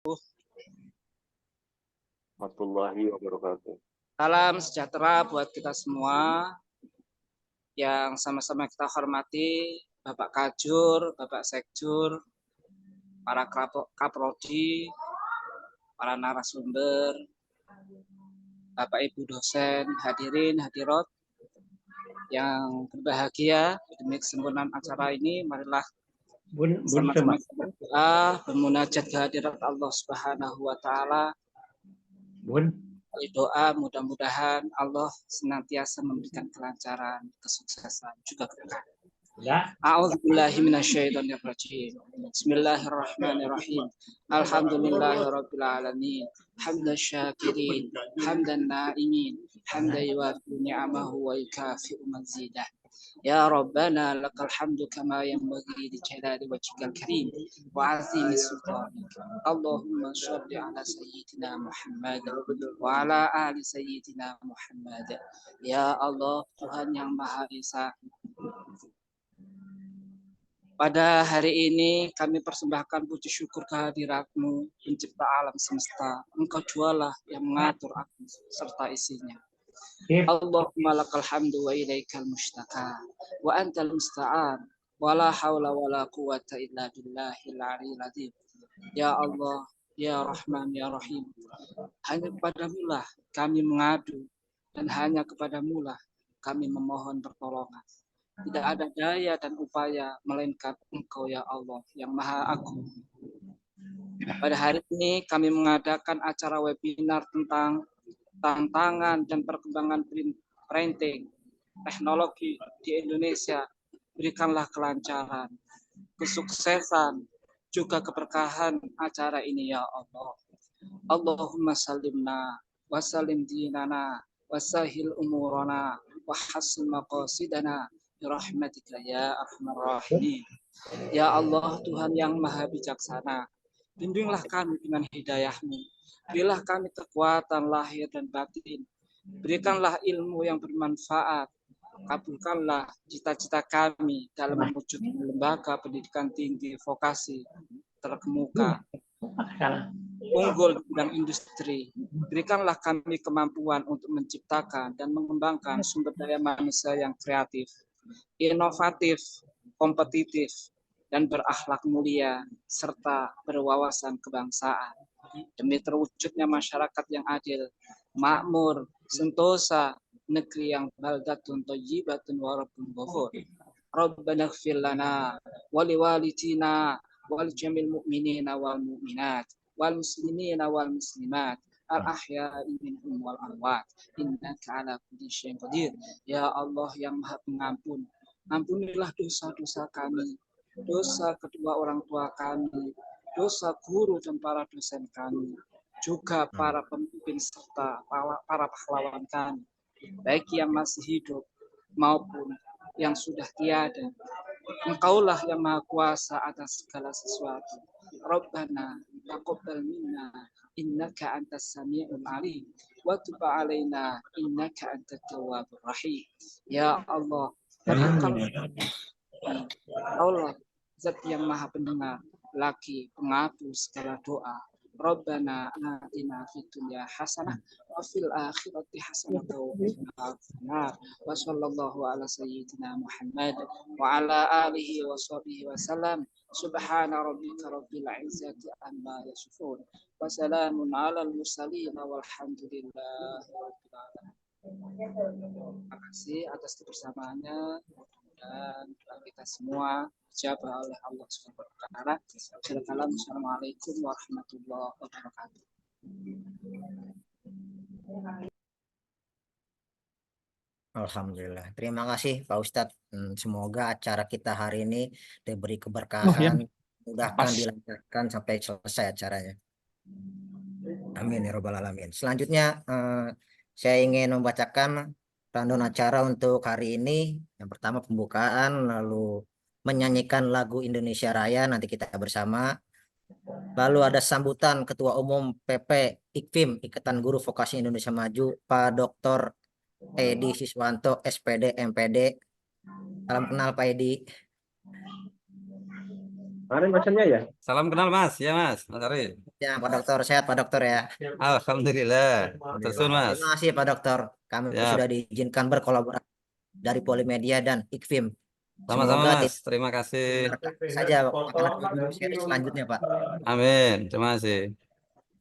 Warahmatullahi wabarakatuh. Salam sejahtera buat kita semua yang sama-sama kita hormati, Bapak Kajur, Bapak Sekjur, para kaprodi, para narasumber, Bapak Ibu dosen, hadirin, hadirat yang berbahagia demi kesempurnaan acara ini. Marilah sama-sama kita berdoa, bermunajat kehadirat Allah Subhanahu wa taala. Doa mudah-mudahan Allah senantiasa memberikan kelancaran, kesuksesan, juga keberkahan. A'udzubillahi minasyaitonirrajim. Bismillahirrahmanirrahim. Alhamdulillahirabbil alamin. Hamdan syakirin, hamdan na'imin, hamdan yuwafi ni'amahu wa yukafi'u mazidah. Ya Rabbana lakal hamdu kama yanbaghi li jalali wajhikal karim wa 'azimi sultanik. Allahumma shalli ala sayyidina Muhammad wa ala ali sayyidina Muhammad. Ya Allah, Tuhan yang Maha Esa, pada hari ini kami persembahkan puji syukur kehadirat-Mu, pencipta alam semesta. Engkau jualah yang mengatur alam serta isinya. Allahumma lakal hamdu wa ilaikal mustaka wa antal musta'an wa la hawla wa la quwata illa billahil aliyyil azim. Ya Allah, ya Rahman, ya Rahim, hanya kepadamu lah kami mengadu dan hanya kepadamu lah kami memohon pertolongan. Tidak ada daya dan upaya melainkan Engkau ya Allah yang Maha Agung. Pada hari ini kami mengadakan acara webinar tentang tantangan dan perkembangan printing teknologi di Indonesia. Berikanlah kelancaran, kesuksesan, juga keberkahan acara ini ya Allah. Allahumma salimna wa salim dinana wa sahil umurana wa hasin maqasidana birahmatika ya arhamar rahimin. Ya Allah, Tuhan yang Maha Bijaksana, bimbinglah kami dengan hidayah-Mu. Berilah kami kekuatan lahir dan batin. Berikanlah ilmu yang bermanfaat. Kabulkanlah cita-cita kami dalam mewujudkan lembaga pendidikan tinggi vokasi terkemuka, unggul di bidang industri. Berikanlah kami kemampuan untuk menciptakan dan mengembangkan sumber daya manusia yang kreatif, inovatif, kompetitif, dan berakhlak mulia, serta berwawasan kebangsaan. Demi terwujudnya masyarakat yang adil, makmur, sentosa, negeri yang baldatun thayyibatun wa rabbun ghafur. Rabbana ighfir lana wa liwalidina wal jamil mu'minina wal mu'minat wal muslimina wal muslimat al ahya'i minhum wal amwat innaka ala kulli syai'in qadir. Ya Allah yang Maha Pengampun, ampunilah dosa-dosa kami, dosa kedua orang tua kami, dosa guru dan para dosen kami, juga para pemimpin serta para pahlawan kami, baik yang masih hidup maupun yang sudah tiada. Engkaulah yang Maha Kuasa atas segala sesuatu. Rabbana taqabbal minna innaka antas samiul alim wa tub alaina innaka antat tawwabur rahim. Ya Allah, Allah Zat yang Maha Pendengar, lagi penghapus segala doa. Rabbana atina fid dunya hasanah wa fil akhirati hasanah wa qina adzabannar. Wa sallallahu ala sayyidina Muhammad wa ala alihi wa sahbihi wa sallam. Subhana rabbika rabbil izzati amma yasifun wa salamun alal mursalin walhamdulillahi rabbil alamin. Terima kasih atas kebersamaannya dan kita semua dijabah oleh Allah Subhanahu wa taala. Assalamualaikum warahmatullahi wabarakatuh. Alhamdulillah. Terima kasih Pak Ustadz. Semoga acara kita hari ini diberi keberkahan, mudahkan dilancarkan sampai selesai acaranya. Amin ya robbal alamin. Selanjutnya saya ingin membacakan rundown acara untuk hari ini. Yang pertama pembukaan, lalu menyanyikan lagu Indonesia Raya nanti kita bersama. Lalu ada sambutan Ketua Umum PP IKVIM Ikatan Guru Vokasi Indonesia Maju Pak Dr. Edi Siswanto SPD MPD. Salam kenal Pak Edi. Mana macamnya ya? Salam kenal Mas, ya Mas Ari. Ya, Pak Dokter, sehat Pak Dokter ya. Alhamdulillah. Terus Mas. Terima kasih Pak Dokter. Kami Siap. sudah diizinkan berkolaborasi dari Polimedia dan IKFIM. Sama-sama Semoga Mas, terima kasih. saja akan seri selanjutnya Pak. Amin, terima kasih.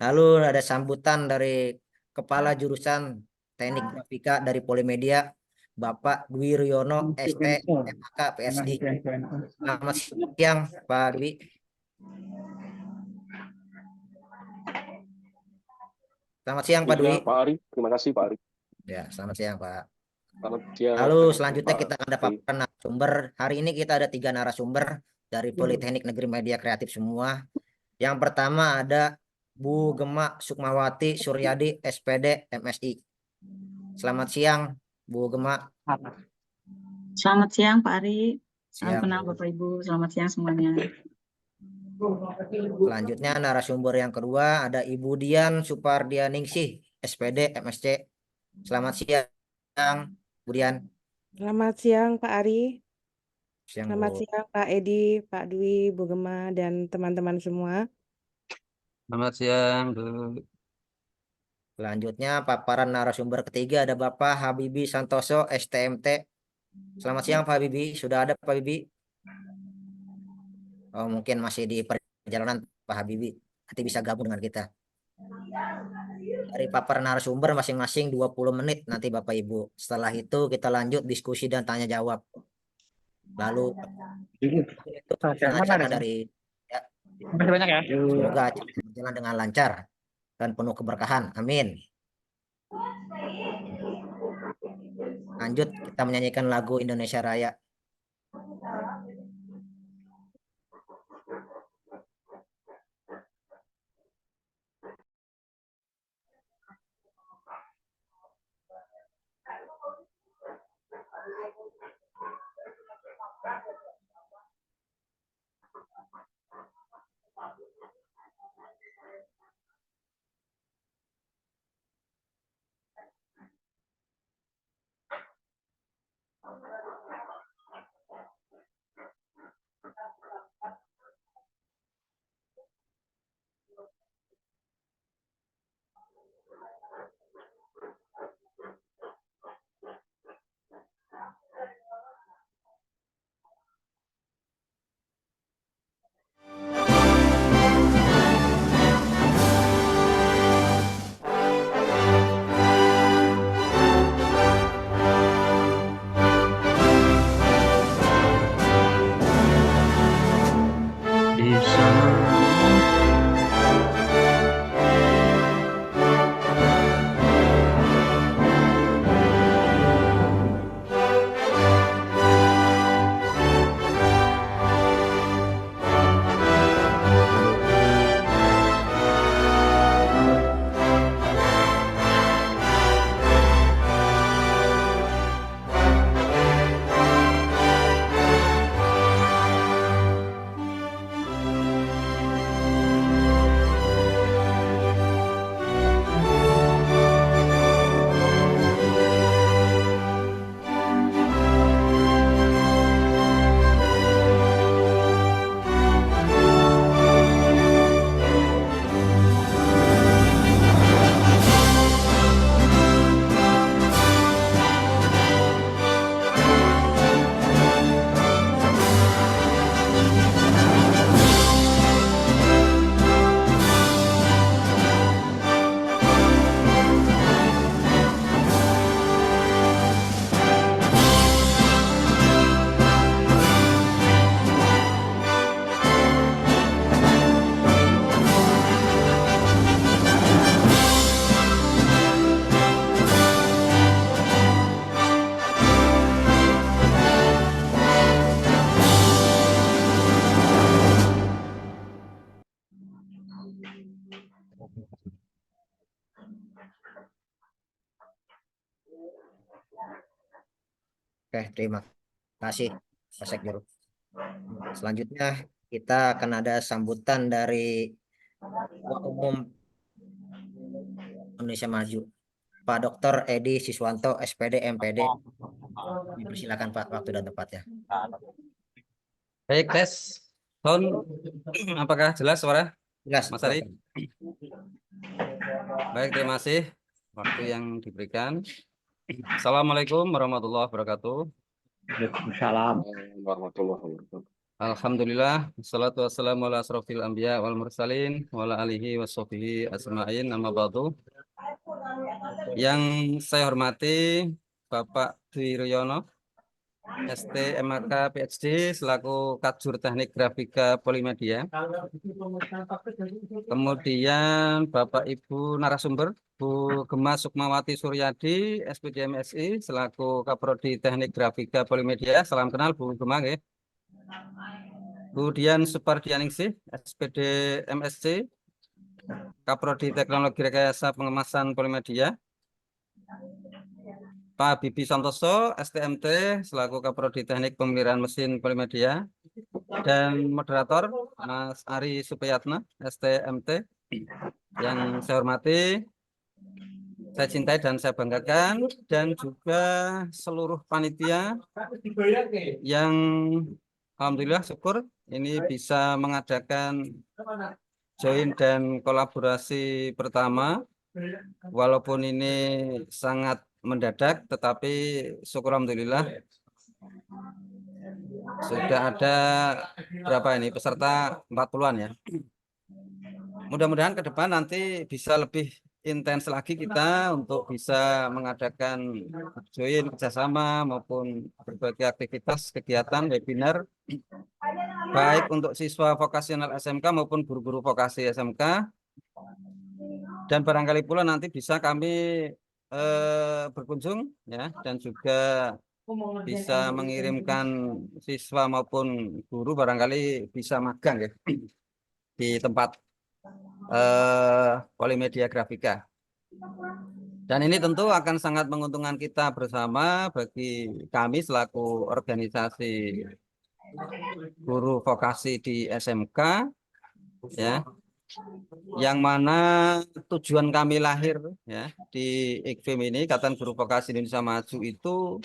Lalu ada sambutan dari Kepala Jurusan Teknik Grafika dari Polimedia, Bapak Dwi Riono, ST, MAK, PSI. Selamat siang Pak Dwi. Selamat siang Pak Dwi. Pak Ari, terima kasih Pak Ari. Ya, selamat siang Pak. Selamat siang. Lalu selanjutnya kita akan dapatkan narasumber. Hari ini kita ada 3 narasumber dari Politeknik Negeri Media Kreatif semua. Yang pertama ada Bu Gema Sukmawati Suryadi, SPD, MSI. Selamat siang Bu Gema. Selamat siang Pak Ari. Salam Siang. kenal Bapak Ibu. Selamat siang semuanya. Selanjutnya narasumber yang kedua ada Ibu Dian Supardianingsih, SPD, MSC. Selamat siang Bu Dian. Selamat siang Pak Ari. Siang, Selamat Bu. siang Pak Edi, Pak Dwi, Bu Gema, dan teman-teman semua. Selamat siang, Bu. Selanjutnya paparan narasumber ketiga ada Bapak Habibi Santoso, STMT. Selamat siang Pak Habibi. Sudah ada Pak Habibi? Oh, mungkin masih di perjalanan Pak Habibi. Nanti bisa gabung dengan kita. Dari paparan narasumber masing-masing 20 menit nanti Bapak Ibu. Setelah itu kita lanjut diskusi dan tanya jawab. Lalu acara dari ya, Terima banyak ya. semoga acara berjalan dengan lancar dan penuh keberkahan. Amin. Lanjut kita menyanyikan lagu Indonesia Raya. Oke, terima kasih Pak Sekjur. Selanjutnya kita akan ada sambutan dari Ketua Umum Indonesia Maju, Pak Dr. Edi Siswanto, SPD, MPD. Dipersilakan Pak waktu dan tempatnya. Baik, tes. Ton, apakah jelas suara Jelas. Mas Ari? Baik, terima kasih waktu yang diberikan. Assalamualaikum warahmatullahi wabarakatuh. Waalaikumsalam. warahmatullahi wabarakatuh. Alhamdulillah, wassalatu wassalamu ala asrofil anbiya wal mursalin wa ala alihi wa sahbihi asma'in amma ba'du. Yang saya hormati Bapak Dwi Riono, ST MAK PhD selaku Kadjur Teknik Grafika Polimedia. Kemudian Bapak Ibu narasumber Bu Gema Sukmawati Suryadi, SPD MSI selaku Kaprodi Teknik Grafika Polimedia. Salam kenal Bu Gema nggih. Bu Dian Supardianingsih, SPD MSc, Kaprodi Teknologi Rekayasa Pengemasan Polimedia. Pak Bibi Santoso, STMT, selaku Kaprodi Teknik Pemeliharaan Mesin Polimedia. Dan moderator, Mas Ari Supayatna, STMT. Yang saya hormati, saya cintai dan saya banggakan. Dan juga seluruh panitia yang alhamdulillah syukur ini bisa mengadakan join dan kolaborasi pertama. Walaupun ini sangat mendadak, tetapi syukur alhamdulillah sudah ada berapa ini peserta 40-an ya. Mudah-mudahan ke depan nanti bisa lebih intens lagi kita untuk bisa mengadakan join kerjasama maupun berbagai aktivitas kegiatan webinar baik untuk siswa vokasional SMK maupun guru-guru vokasi SMK. Dan barangkali pula nanti bisa kami berkunjung ya, dan juga bisa mengirimkan siswa maupun guru barangkali bisa magang ya di tempat Polimedia Grafika. Dan ini tentu akan sangat menguntungkan kita bersama bagi kami selaku organisasi guru vokasi di SMK ya, yang mana tujuan kami lahir ya di IKVIM ini, Ikatan Guru Vokasi Indonesia Maju, itu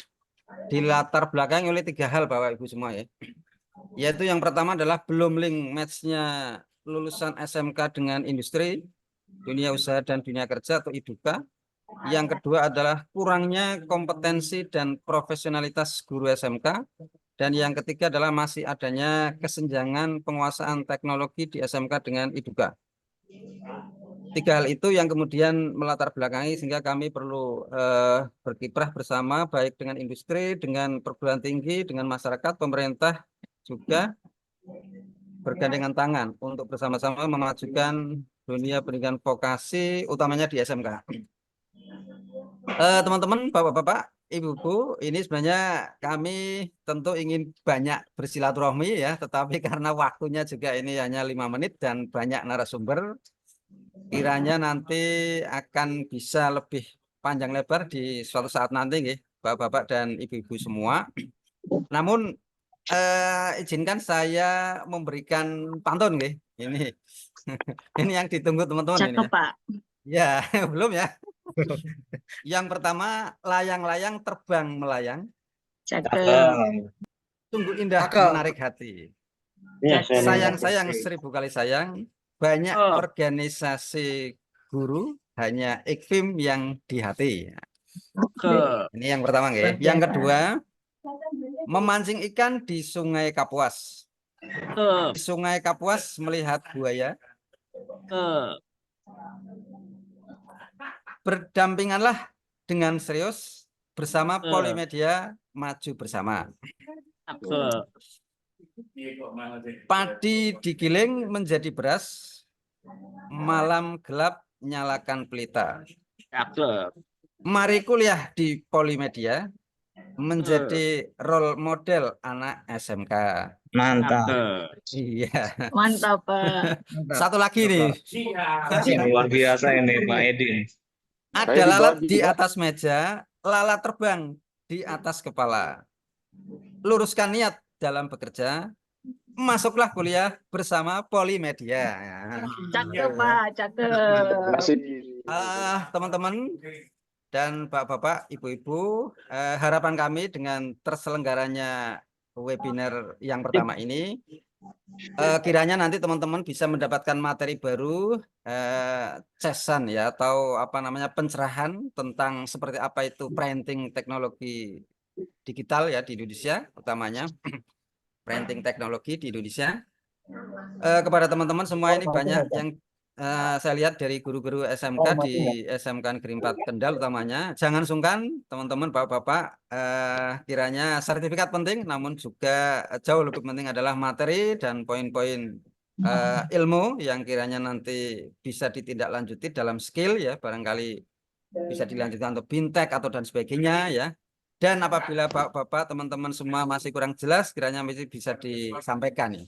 dilatar belakangi oleh 3 hal Bapak Ibu semua ya. Yaitu yang pertama adalah belum link match-nya lulusan SMK dengan industri, dunia usaha dan dunia kerja atau IDUKA. Yang kedua adalah kurangnya kompetensi dan profesionalitas guru SMK. Dan yang ketiga adalah masih adanya kesenjangan penguasaan teknologi di SMK dengan IDUKA. 3 hal itu yang kemudian melatar belakangi sehingga kami perlu berkiprah bersama baik dengan industri, dengan perguruan tinggi, dengan masyarakat, pemerintah juga bergandengan tangan untuk bersama-sama memajukan dunia pendidikan vokasi utamanya di SMK. Teman-teman, Bapak-bapak, Ibu-ibu, ini sebenarnya kami tentu ingin banyak bersilaturahmi ya, tetapi karena waktunya juga ini hanya 5 menit dan banyak narasumber, kiranya nanti akan bisa lebih panjang lebar di suatu saat nanti nggih, Bapak-bapak dan Ibu-ibu semua. Namun izinkan saya memberikan pantun nggih. Ini ini yang ditunggu teman-teman ini Cakep, ya. Pak. Ya, belum ya. Yang pertama, layang-layang terbang melayang, Cakep. sungguh indah menarik hati. Sayang-sayang 1000 kali sayang, banyak organisasi guru, hanya IKVIM yang di hati. Ini yang pertama nggih. Yang kedua, memancing ikan di Sungai Kapuas. Di Sungai Kapuas melihat buaya. Berdampinganlah dengan serius bersama Polimedia maju bersama. Padi digiling menjadi beras, malam gelap nyalakan pelita. Mari kuliah di Polimedia, menjadi role model anak SMK. Mantap. Iya. Mantap, Pak. Satu lagi nih. Luar biasa ini Pak Edin. Ada lalat di atas meja, lalat terbang di atas kepala. Luruskan niat dalam bekerja, masuklah kuliah bersama Polimedia. Cakep, Pak. Cakep. Terima kasih. Teman-teman dan Bapak-bapak, Ibu-ibu, harapan kami dengan terselenggaranya webinar yang pertama ini, kiranya nanti teman-teman bisa mendapatkan materi baru, cesan ya, atau apa namanya, pencerahan tentang seperti apa itu printing teknologi digital ya di Indonesia, utamanya printing teknologi di Indonesia. Kepada teman-teman semua ini banyak yang saya lihat dari guru-guru SMK di SMK Negeri 4 Kendal utamanya. Jangan sungkan teman-teman, bapak-bapak, kiranya sertifikat penting, namun juga jauh lebih penting adalah materi dan poin-poin ilmu yang kiranya nanti bisa ditindaklanjuti dalam skill ya, barangkali bisa dilanjutkan untuk bintek atau dan sebagainya ya. Dan apabila bapak-bapak, teman-teman semua masih kurang jelas, kiranya masih bisa disampaikan ya.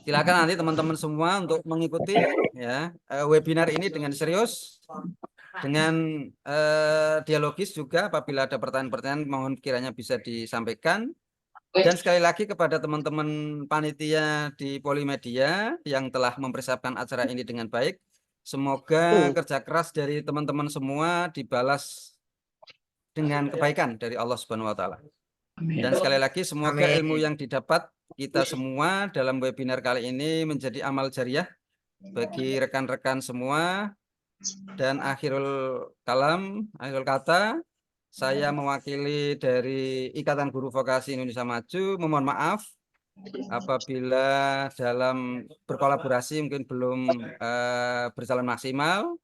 Silakan nanti teman-teman semua untuk mengikuti ya webinar ini dengan serius, dengan dialogis juga. Apabila ada pertanyaan-pertanyaan, mohon kiranya bisa disampaikan. Dan sekali lagi kepada teman-teman panitia di Polimedia yang telah mempersiapkan acara ini dengan baik, semoga kerja keras dari teman-teman semua dibalas dengan kebaikan dari Allah Subhanahu wa Ta'ala. Dan sekali lagi semoga ilmu yang didapat kita semua dalam webinar kali ini menjadi amal jariah bagi rekan-rekan semua. Dan akhirul kata, saya mewakili dari Ikatan Guru Vokasi Indonesia Maju memohon maaf apabila dalam berkolaborasi mungkin belum berjalan maksimal.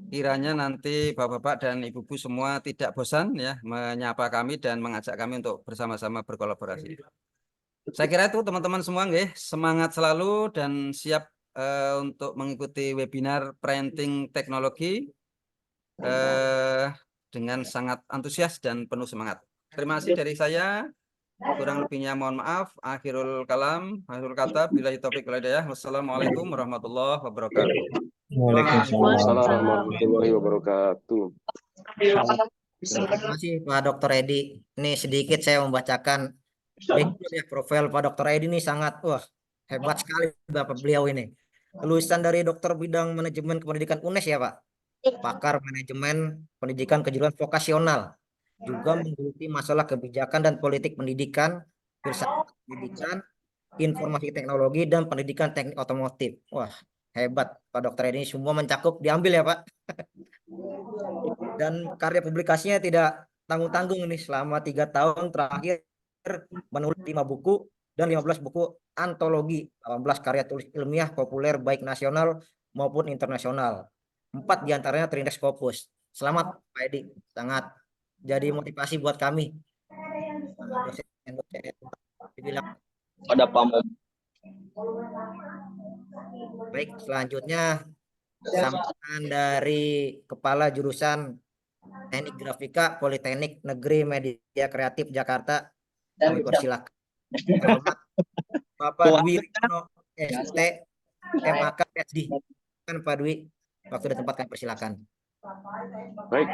Kiranya nanti bapak-bapak dan ibu-ibu semua tidak bosan ya menyapa kami dan mengajak kami untuk bersama-sama berkolaborasi. Saya kira itu teman-teman semua, nggih, semangat selalu dan siap untuk mengikuti webinar printing teknologi dengan sangat antusias dan penuh semangat. Terima kasih dari saya. Kurang lebihnya mohon maaf. Akhirul kata, billahi taufiq wal hidayah. Wassalamualaikum warahmatullahi wabarakatuh. Waalaikumsalam warahmatullahi wabarakatuh. Terima kasih Pak Dr. Edi. Ini sedikit saya membacakan profil Pak Dr. Edi ini sangat hebat sekali Bapak beliau ini. Lulusan dari Dokter Bidang Manajemen Kependidikan UNES ya Pak. Pakar Manajemen Pendidikan Kejuruan Vokasional. Juga menggeluti masalah kebijakan dan politik pendidikan, filsafat pendidikan, informasi teknologi, dan pendidikan teknik otomotif. Wah, hebat Pak Dr. Edi, semua mencakup, diambil ya Pak. Dan karya publikasinya tidak tanggung-tanggung ini selama 3 tahun terakhir menulis 5 buku dan 15 buku antologi, 18 karya tulis ilmiah populer baik nasional maupun internasional. 4 diantaranya terindeks Scopus. Selamat Pak Edi, sangat jadi motivasi buat kami. Ada pamong. Baik, selanjutnya sambutan dari Kepala Jurusan Teknik Grafika Politeknik Negeri Media Kreatif Jakarta. Kami persilakan. Terhormat Bapak Dwi Rikno, ST, MAK, PhD. Kan Pak Dwi, waktu dan tempat kami persilakan. Baik,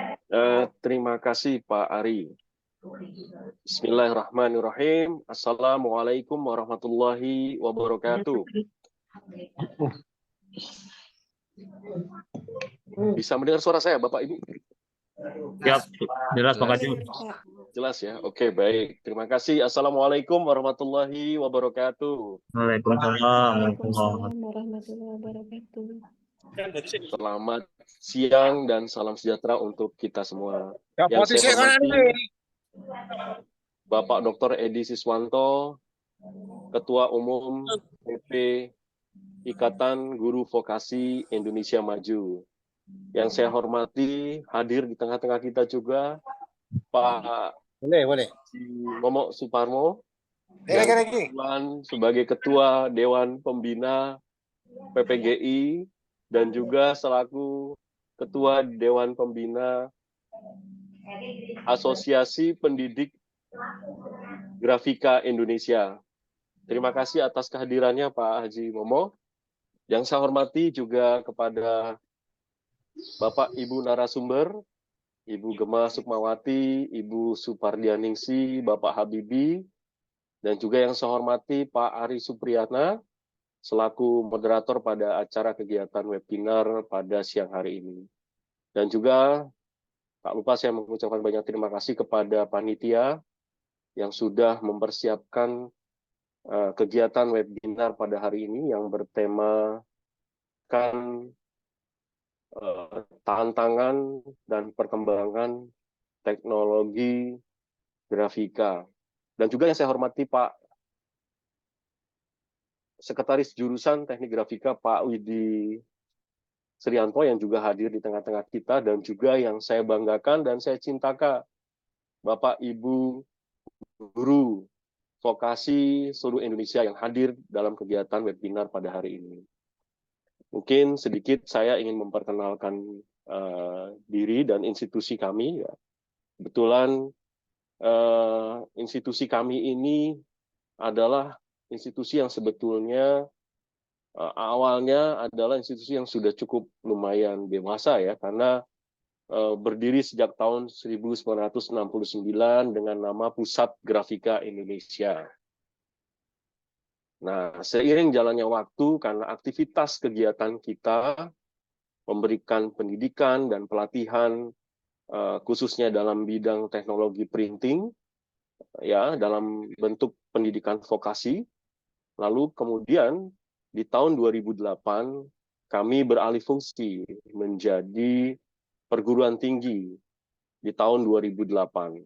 terima kasih Pak Ari. Bismillahirrahmanirrahim. Assalamualaikum warahmatullahi wabarakatuh. Bisa mendengar suara saya, Bapak Ibu? Ya, jelas Pak Kajur. Jelas ya? Oke, baik. Terima kasih. Assalamualaikum warahmatullahi wabarakatuh. Waalaikumsalam. warahmatullahi wabarakatuh. Selamat siang dan salam sejahtera untuk kita semua. Yang saya hormati Bapak Dr. Edi Siswanto, Ketua Umum PP Ikatan Guru Vokasi Indonesia Maju. Yang saya hormati, hadir di tengah-tengah kita juga Pak Momo Suparmo, yang kebetulan sebagai Ketua Dewan Pembina PPGI dan juga selaku Ketua Dewan Pembina Asosiasi Pendidik Grafika Indonesia. Terima kasih atas kehadirannya Pak Haji Momo. Yang saya hormati juga kepada Bapak Ibu narasumber, Ibu Gema Sukmawati, Ibu Supardianingsi, Bapak Habibi, dan juga yang saya hormati Pak Ari Supriyatna, selaku moderator pada acara kegiatan webinar pada siang hari ini. Dan juga tak lupa saya mengucapkan banyak terima kasih kepada panitia yang sudah mempersiapkan kegiatan webinar pada hari ini yang bertemakan tantangan dan perkembangan teknologi grafika. Dan juga yang saya hormati Pak Sekretaris Jurusan Teknik Grafika Pak Widi Srianto yang juga hadir di tengah-tengah kita, dan juga yang saya banggakan dan saya cintakan Bapak Ibu guru vokasi seluruh Indonesia yang hadir dalam kegiatan webinar pada hari ini. Mungkin sedikit saya ingin memperkenalkan diri dan institusi kami. Ya. Kebetulan institusi kami ini adalah institusi yang sebetulnya awalnya adalah institusi yang sudah cukup lumayan dewasa ya, karena berdiri sejak tahun 1969 dengan nama Pusat Grafika Indonesia. Nah, seiring jalannya waktu, karena aktivitas kegiatan kita memberikan pendidikan dan pelatihan khususnya dalam bidang teknologi printing, ya, dalam bentuk pendidikan vokasi. Lalu kemudian di tahun 2008 kami beralih fungsi menjadi perguruan tinggi di tahun 2008.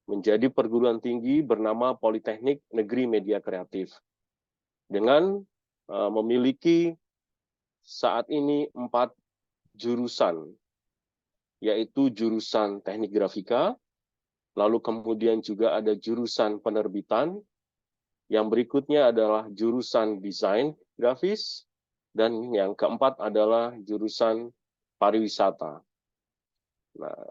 Menjadi perguruan tinggi bernama Politeknik Negeri Media Kreatif. Dengan memiliki saat ini 4 jurusan, yaitu jurusan teknik grafika, lalu kemudian juga ada jurusan penerbitan, yang berikutnya adalah jurusan desain grafis, dan yang keempat adalah jurusan pariwisata. Nah,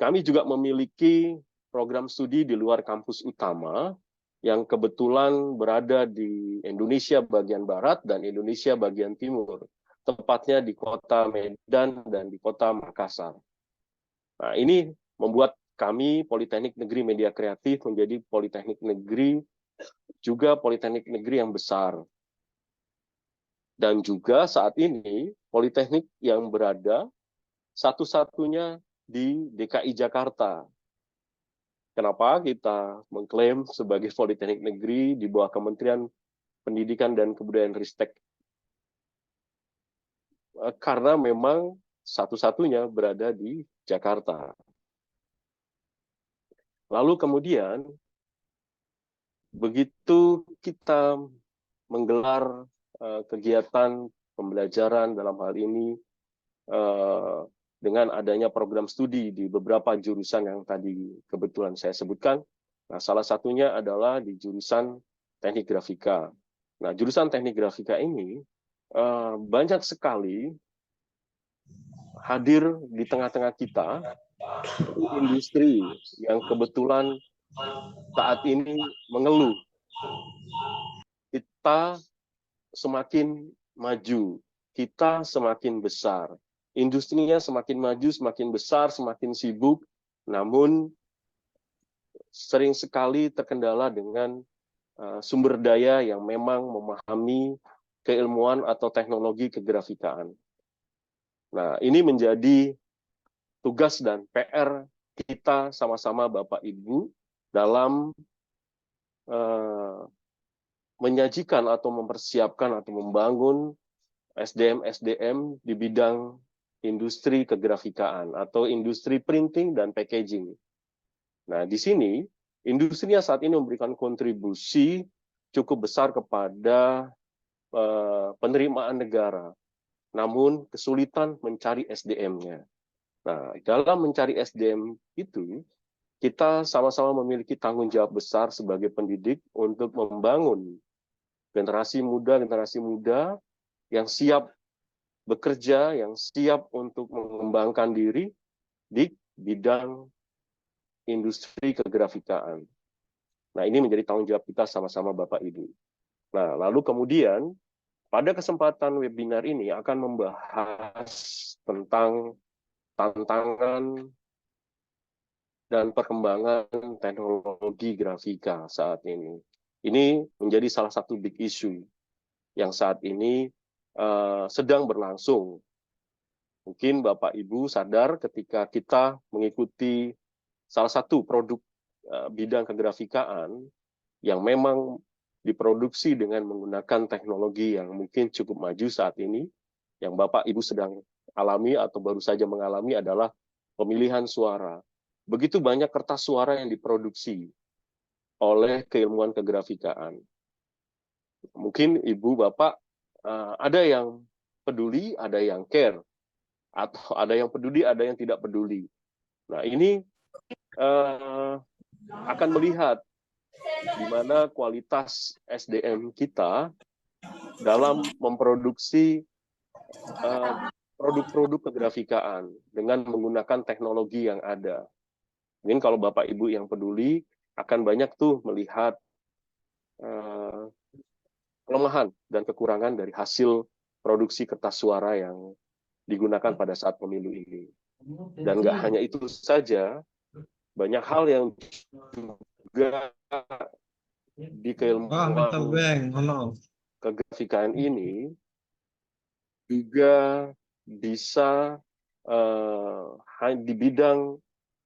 kami juga memiliki program studi di luar kampus utama, yang kebetulan berada di Indonesia bagian barat dan Indonesia bagian timur, tepatnya di kota Medan dan di kota Makassar. Nah, ini membuat kami Politeknik Negeri Media Kreatif menjadi Politeknik Negeri, juga Politeknik Negeri yang besar. Dan juga saat ini Politeknik yang berada satu-satunya di DKI Jakarta. Kenapa kita mengklaim sebagai Politeknik Negeri di bawah Kementerian Pendidikan dan Kebudayaan Ristek? Karena memang satu-satunya berada di Jakarta. Lalu kemudian, begitu kita menggelar kegiatan pembelajaran dalam hal ini, dengan adanya program studi di beberapa jurusan yang tadi kebetulan saya sebutkan. Nah, salah satunya adalah di jurusan teknik grafika. Nah, jurusan teknik grafika ini banyak sekali hadir di tengah-tengah kita industri yang kebetulan saat ini mengeluh. Kita semakin maju, kita semakin besar. Industrinya semakin maju, semakin besar, semakin sibuk, namun sering sekali terkendala dengan sumber daya yang memang memahami keilmuan atau teknologi kegrafikaan. Nah, ini menjadi tugas dan PR kita sama-sama Bapak Ibu dalam menyajikan atau mempersiapkan atau membangun SDM-SDM di bidang industri kegrafikaan atau industri printing dan packaging. Nah, di sini industrinya saat ini memberikan kontribusi cukup besar kepada penerimaan negara, namun kesulitan mencari SDM-nya. Nah, dalam mencari SDM itu, kita sama-sama memiliki tanggung jawab besar sebagai pendidik untuk membangun generasi muda yang siap bekerja, yang siap untuk mengembangkan diri di bidang industri kegrafikaan. Nah, ini menjadi tanggung jawab kita sama-sama Bapak Ibu. Nah, lalu kemudian pada kesempatan webinar ini akan membahas tentang tantangan dan perkembangan teknologi grafika saat ini. Ini menjadi salah satu big issue yang saat ini sedang berlangsung. Mungkin Bapak Ibu sadar ketika kita mengikuti salah satu produk bidang kegrafikaan yang memang diproduksi dengan menggunakan teknologi yang mungkin cukup maju saat ini, yang Bapak Ibu sedang alami atau baru saja mengalami adalah pemilihan suara. Begitu banyak kertas suara yang diproduksi oleh keilmuan kegrafikaan. Mungkin Ibu, Bapak, ada yang peduli, ada yang care, atau ada yang peduli, ada yang tidak peduli. Nah, ini akan melihat di mana kualitas SDM kita dalam memproduksi produk-produk kegrafikaan dengan menggunakan teknologi yang ada. Mungkin kalau Bapak Ibu yang peduli akan banyak tuh melihat kelemahan dan kekurangan dari hasil produksi kertas suara yang digunakan pada saat pemilu ini. Dan nggak hanya itu saja, banyak hal yang juga di keilmuan kegrafikaan ini juga bisa di bidang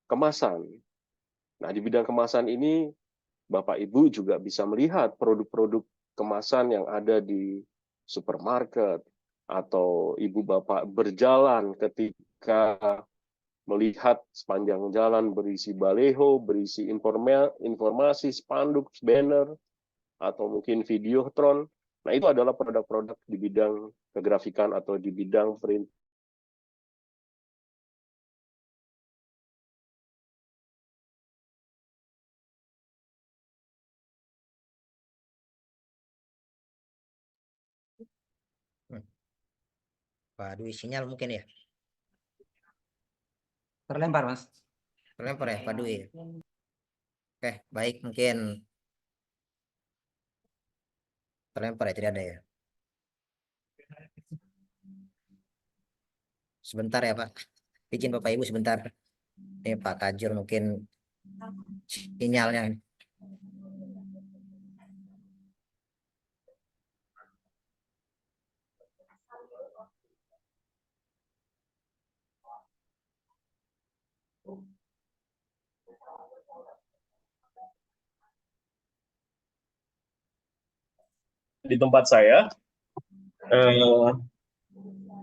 kemasan. Nah, di bidang kemasan ini Bapak Ibu juga bisa melihat produk-produk kemasan yang ada di supermarket, atau Ibu Bapak berjalan ketika melihat sepanjang jalan berisi baleho, berisi informasi, spanduk, banner, atau mungkin videotron. Nah, itu adalah produk-produk di bidang kegrafikan atau di bidang print. Pak Dwi, sinyal mungkin ya? Terlempar, Mas. Terlempar ya, Pak Dwi. Oke, baik, mungkin terlempar ya, tidak ada ya. Sebentar ya, Pak. Izin Bapak Ibu sebentar. Ini Pak Kajur mungkin sinyalnya. Di tempat saya,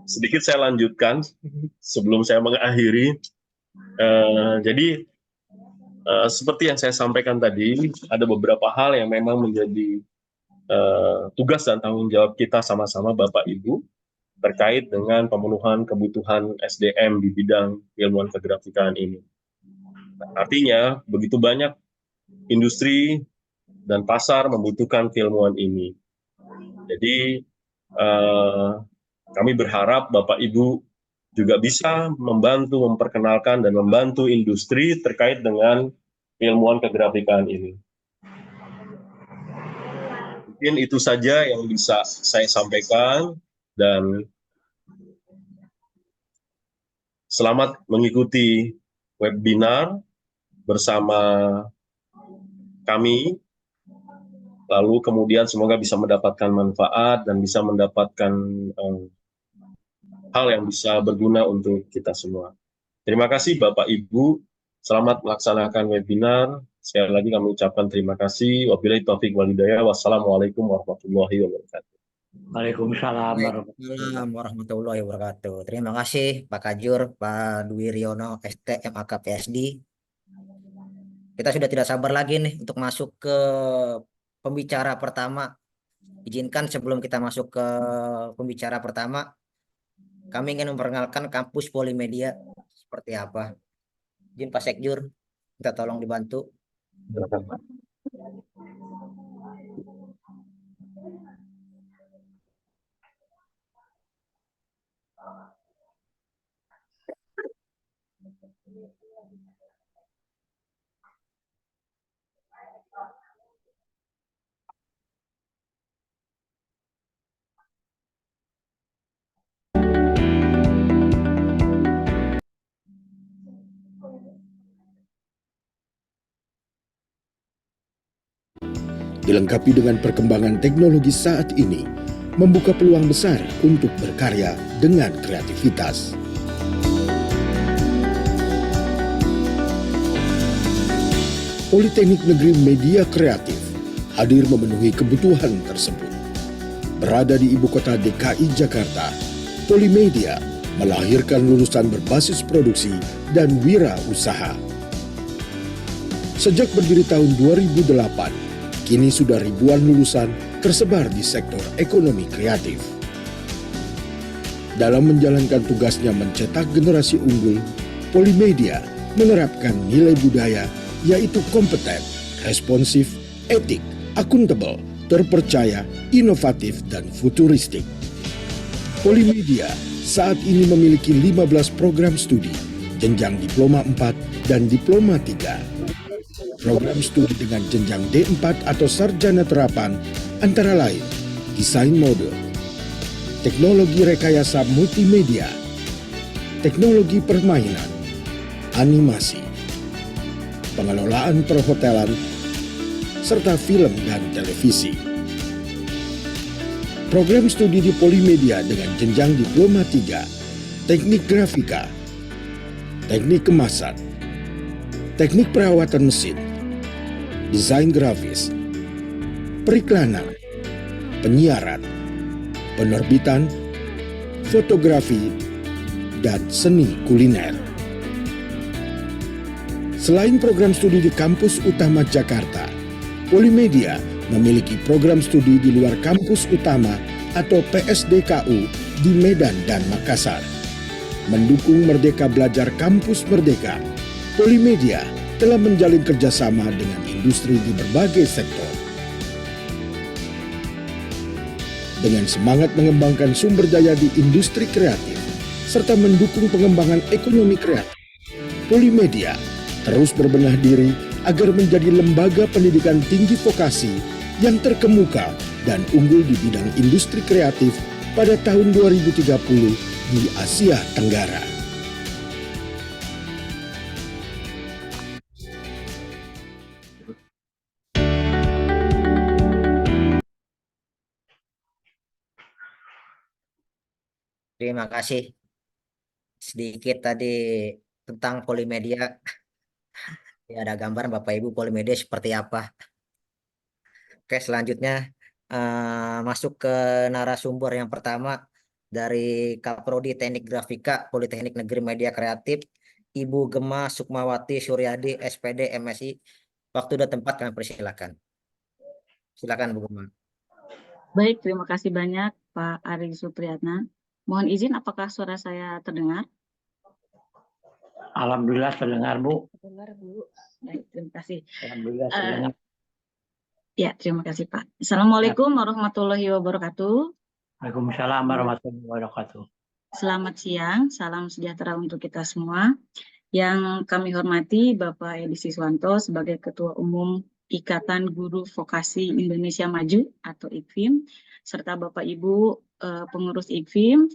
sedikit saya lanjutkan sebelum saya mengakhiri. Jadi seperti yang saya sampaikan tadi, ada beberapa hal yang memang menjadi tugas dan tanggung jawab kita sama-sama Bapak Ibu terkait dengan pemenuhan kebutuhan SDM di bidang ilmuwan kegrafikan ini. Artinya, begitu banyak industri dan pasar membutuhkan keilmuan ini. Jadi, kami berharap Bapak Ibu juga bisa membantu memperkenalkan dan membantu industri terkait dengan keilmuan kegrafikan ini. Mungkin itu saja yang bisa saya sampaikan, dan selamat mengikuti webinar bersama kami. Lalu kemudian semoga bisa mendapatkan manfaat dan bisa mendapatkan hal yang bisa berguna untuk kita semua. Terima kasih Bapak Ibu, selamat melaksanakan webinar. Sekali lagi kami ucapkan terima kasih. Wabillahi taufiq wal hidayah. Wassalamualaikum warahmatullahi wabarakatuh. Waalaikumsalam Warahmatullahi wabarakatuh. Terima kasih Pak Kajur, Pak Dwi Riono, ST, MAK, PSD. Kita sudah tidak sabar lagi nih untuk masuk ke pembicara pertama. Izinkan sebelum kita masuk ke pembicara pertama, kami ingin memperkenalkan kampus Polimedia seperti apa. Izin Pak Sekjur, kita tolong dibantu. Dilengkapi dengan perkembangan teknologi saat ini, membuka peluang besar untuk berkarya dengan kreativitas. Politeknik Negeri Media Kreatif hadir memenuhi kebutuhan tersebut. Berada di ibu kota DKI Jakarta, Polimedia melahirkan lulusan berbasis produksi dan wirausaha. Sejak berdiri tahun 2008, kini sudah ribuan lulusan tersebar di sektor ekonomi kreatif. Dalam menjalankan tugasnya mencetak generasi unggul, Polimedia menerapkan nilai budaya yaitu kompeten, responsif, etik, akuntabel, terpercaya, inovatif, dan futuristik. Polimedia saat ini memiliki 15 program studi, jenjang diploma 4 dan diploma 3. Program studi dengan jenjang D4 atau sarjana terapan antara lain desain mode, teknologi rekayasa multimedia, teknologi permainan, animasi, pengelolaan perhotelan, serta film dan televisi. Program studi di Polimedia dengan jenjang diploma 3, teknik grafika, teknik kemasan, teknik perawatan mesin, desain grafis, periklanan, penyiaran, penerbitan, fotografi, dan seni kuliner. Selain program studi di kampus utama Jakarta, Polimedia memiliki program studi di luar kampus utama atau PSDKU di Medan dan Makassar. Mendukung Merdeka Belajar Kampus Merdeka, Polimedia telah menjalin kerjasama dengan industri di berbagai sektor. Dengan semangat mengembangkan sumber daya di industri kreatif, serta mendukung pengembangan ekonomi kreatif, Polimedia terus berbenah diri agar menjadi lembaga pendidikan tinggi vokasi yang terkemuka dan unggul di bidang industri kreatif pada tahun 2030 di Asia Tenggara. Terima kasih. Sedikit tadi tentang Polimedia. Ya, ada gambaran Bapak Ibu Polimedia seperti apa. Oke, selanjutnya masuk ke narasumber yang pertama dari Kaprodi Teknik Grafika Politeknik Negeri Media Kreatif, Ibu Gema Sukmawati Suryadi, SPD, MSI. Waktu dan tempat kami persilakan. Silakan Bu Gema. Baik, terima kasih banyak Pak Ari Supriyatna. Mohon izin, apakah suara saya terdengar? Alhamdulillah terdengar, Bu. Terdengar, Bu. Baik, terima kasih. Alhamdulillah terdengar. Ya, terima kasih Pak. Assalamualaikum warahmatullahi wabarakatuh. Waalaikumsalam warahmatullahi wabarakatuh. Selamat siang, salam sejahtera untuk kita semua. Yang kami hormati Bapak Edi Siswanto sebagai Ketua Umum Ikatan Guru Vokasi Indonesia Maju atau IGVIM, serta Bapak Ibu pengurus IGVIM.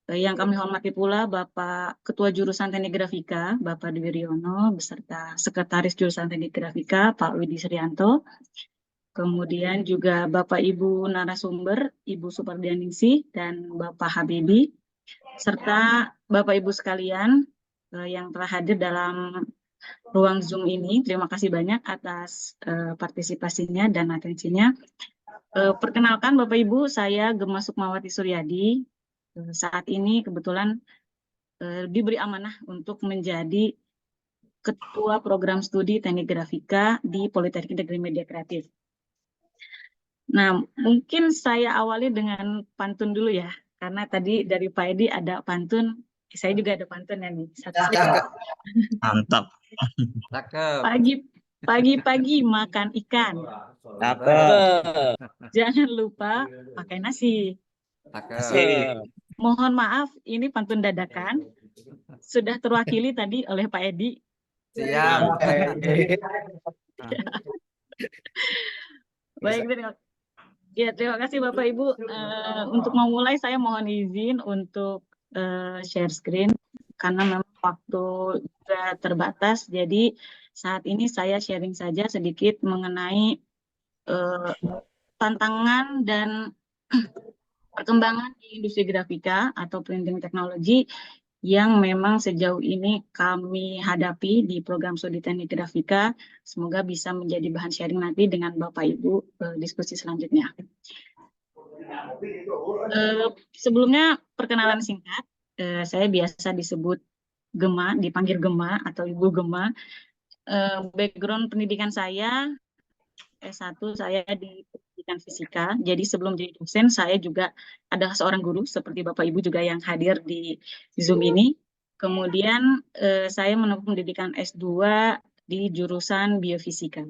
Yang kami hormati pula Bapak Ketua Jurusan Teknik Grafika, Bapak Dwi Riono, beserta Sekretaris Jurusan Teknik Grafika, Pak Widi Srianto. Kemudian juga Bapak Ibu narasumber, Ibu Supardianingsih dan Bapak Habibi, serta Bapak Ibu sekalian yang telah hadir dalam ruang Zoom ini. Terima kasih banyak atas partisipasinya dan atensinya. Perkenalkan Bapak Ibu, saya Gema Sukmawati Suryadi. Saat ini kebetulan diberi amanah untuk menjadi Ketua Program Studi Teknik Grafika di Politeknik Negeri Media Kreatif. Nah, mungkin saya awali dengan pantun dulu ya, karena tadi dari Pak Edi ada pantun, saya juga ada pantun ya nih. Mantap. Pagi-pagi makan ikan. Jangan lupa pakai nasi. Mohon maaf, ini pantun dadakan. Sudah terwakili tadi oleh Pak Edi. Siap. Baik, terima kasih Bapak Ibu. Untuk memulai saya mohon izin untuk share screen karena memang waktu juga terbatas. Jadi saat ini saya sharing saja sedikit mengenai tantangan dan perkembangan di industri grafika atau printing teknologi yang memang sejauh ini kami hadapi di program studi teknik grafika. Semoga bisa menjadi bahan sharing nanti dengan Bapak Ibu diskusi selanjutnya. Sebelumnya perkenalan singkat, saya biasa disebut Gema, dipanggil Gema atau Ibu Gema. Background pendidikan saya S1 saya di pendidikan fisika. Jadi sebelum jadi dosen saya juga adalah seorang guru seperti Bapak Ibu juga yang hadir di Zoom ini. Kemudian saya menempuh pendidikan S2 di jurusan biofisika.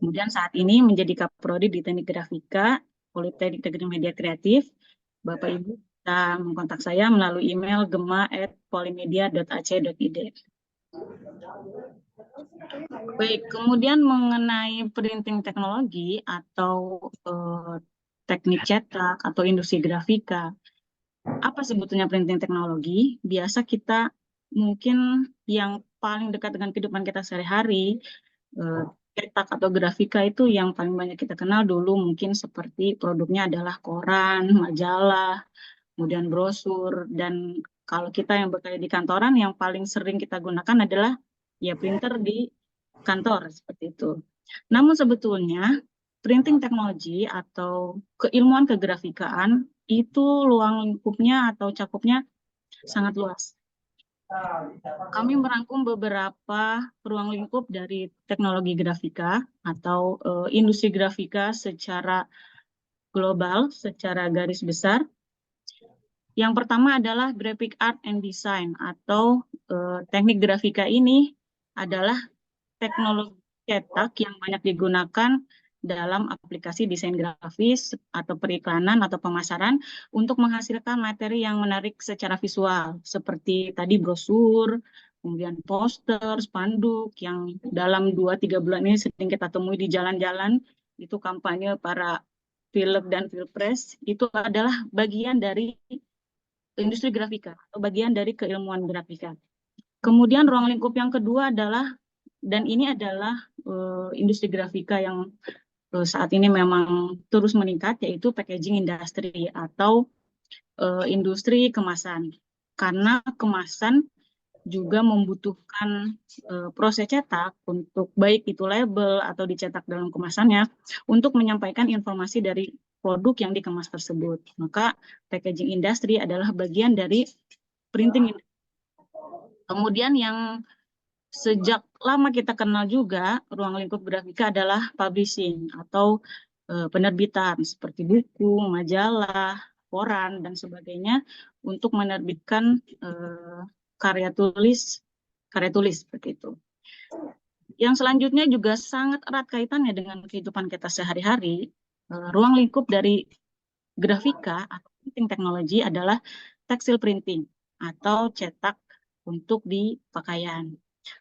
Kemudian saat ini menjadi Kaprodi di Teknik Grafika, Politeknik Negeri Media Kreatif. Bapak Ibu bisa mengkontak saya melalui email gema@polimedia.ac.id. Baik, kemudian mengenai printing teknologi atau teknik cetak atau industri grafika, apa sebetulnya printing teknologi? Biasa kita mungkin yang paling dekat dengan kehidupan kita sehari-hari, cetak atau grafika itu yang paling banyak kita kenal dulu mungkin seperti produknya adalah koran, majalah, kemudian brosur, dan kalau kita yang bekerja di kantoran yang paling sering kita gunakan adalah ya printer di kantor seperti itu. Namun sebetulnya printing teknologi atau keilmuan kegrafikaan itu ruang lingkupnya atau cakupnya sangat luas. Kami merangkum beberapa ruang lingkup dari teknologi grafika atau industri grafika secara global, secara garis besar. Yang pertama adalah graphic art and design atau teknik grafika ini adalah teknologi cetak yang banyak digunakan dalam aplikasi desain grafis atau periklanan atau pemasaran untuk menghasilkan materi yang menarik secara visual seperti tadi brosur, kemudian poster, spanduk yang dalam 2-3 bulan ini sering kita temui di jalan-jalan, itu kampanye para pilek dan pilpres, itu adalah bagian dari industri grafika atau bagian dari keilmuan grafika. Kemudian ruang lingkup yang kedua adalah, dan ini adalah industri grafika yang saat ini memang terus meningkat, yaitu packaging industry atau industri kemasan. Karena kemasan juga membutuhkan proses cetak untuk baik itu label atau dicetak dalam kemasannya untuk menyampaikan informasi dari produk yang dikemas tersebut. Maka packaging industry adalah bagian dari printing industry. Kemudian yang sejak lama kita kenal juga ruang lingkup grafika adalah publishing atau penerbitan seperti buku, majalah, koran dan sebagainya untuk menerbitkan karya tulis seperti itu. Yang selanjutnya juga sangat erat kaitannya dengan kehidupan kita sehari-hari. Ruang lingkup dari grafika atau printing teknologi adalah tekstil printing atau cetak untuk di pakaian.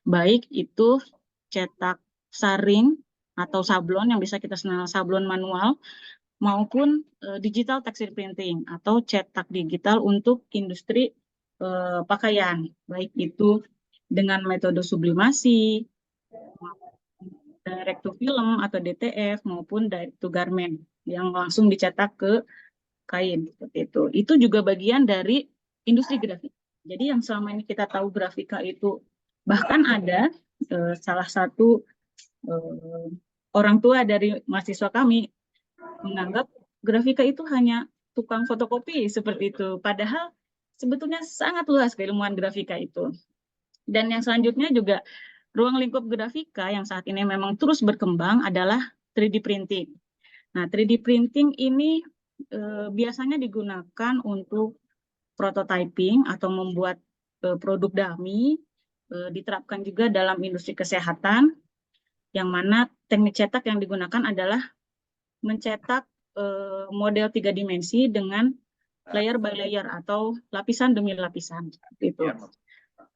Baik itu cetak saring atau sablon yang bisa kita kenal sablon manual maupun digital tekstil printing atau cetak digital untuk industri pakaian, baik itu dengan metode sublimasi, direct to film atau DTF maupun direct to garment yang langsung dicetak ke kain seperti itu. Itu juga bagian dari industri grafik. Jadi yang selama ini kita tahu grafika itu bahkan ada salah satu orang tua dari mahasiswa kami menganggap grafika itu hanya tukang fotokopi seperti itu. Padahal sebetulnya sangat luas keilmuan grafika itu. Dan yang selanjutnya juga ruang lingkup grafika yang saat ini memang terus berkembang adalah 3D printing. Nah, 3D printing ini biasanya digunakan untuk prototyping atau membuat produk dummy, diterapkan juga dalam industri kesehatan, yang mana teknik cetak yang digunakan adalah mencetak model 3 dimensi dengan layer by layer atau lapisan demi lapisan. Gitu.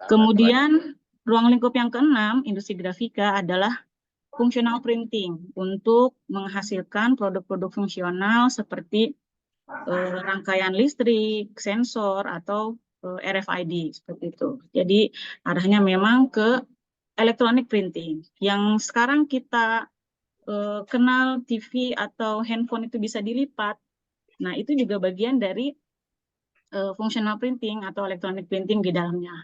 Kemudian ruang lingkup yang keenam, industri grafika adalah functional printing untuk menghasilkan produk-produk fungsional seperti rangkaian listrik, sensor, atau RFID seperti itu. Jadi arahnya memang ke electronic printing. Yang sekarang kita kenal TV atau handphone itu bisa dilipat. Nah, itu juga bagian dari functional printing atau electronic printing di dalamnya.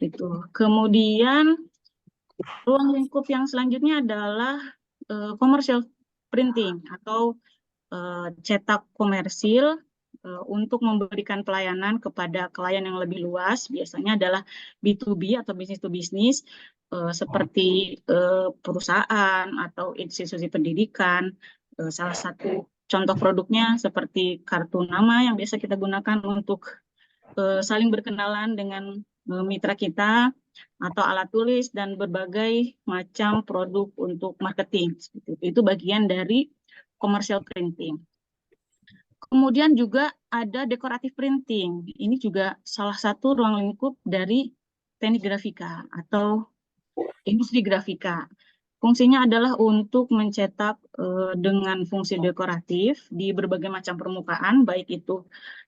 Itu. Kemudian ruang lingkup yang selanjutnya adalah commercial printing atau cetak komersil untuk memberikan pelayanan kepada klien yang lebih luas, biasanya adalah B2B atau business to business, seperti perusahaan atau institusi pendidikan. Salah satu contoh produknya seperti kartu nama yang biasa kita gunakan untuk saling berkenalan dengan mitra kita, atau alat tulis dan berbagai macam produk untuk marketing. Itu bagian dari commercial printing. Kemudian juga ada decorative printing. Ini juga salah satu ruang lingkup dari teknik grafika atau industri grafika. Fungsinya adalah untuk mencetak dengan fungsi dekoratif di berbagai macam permukaan, baik itu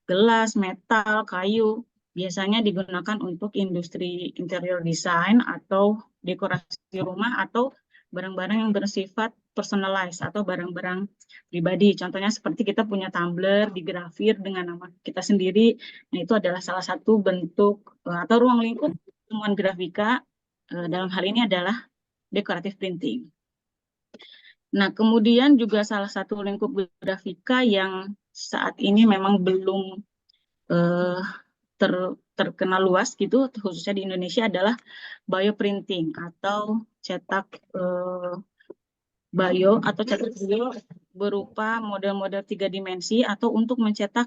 gelas, metal, kayu. Biasanya digunakan untuk industri interior design atau dekorasi rumah atau barang-barang yang bersifat personalized atau barang-barang pribadi. Contohnya seperti kita punya tumbler digrafir dengan nama kita sendiri. Nah, itu adalah salah satu bentuk atau ruang lingkup ilmuwan grafika. Dalam hal ini adalah decorative printing. Nah, kemudian juga salah satu lingkup grafika yang saat ini memang belum terkenal luas gitu, khususnya di Indonesia, adalah bioprinting atau cetak bio berupa model-model 3 dimensi atau untuk mencetak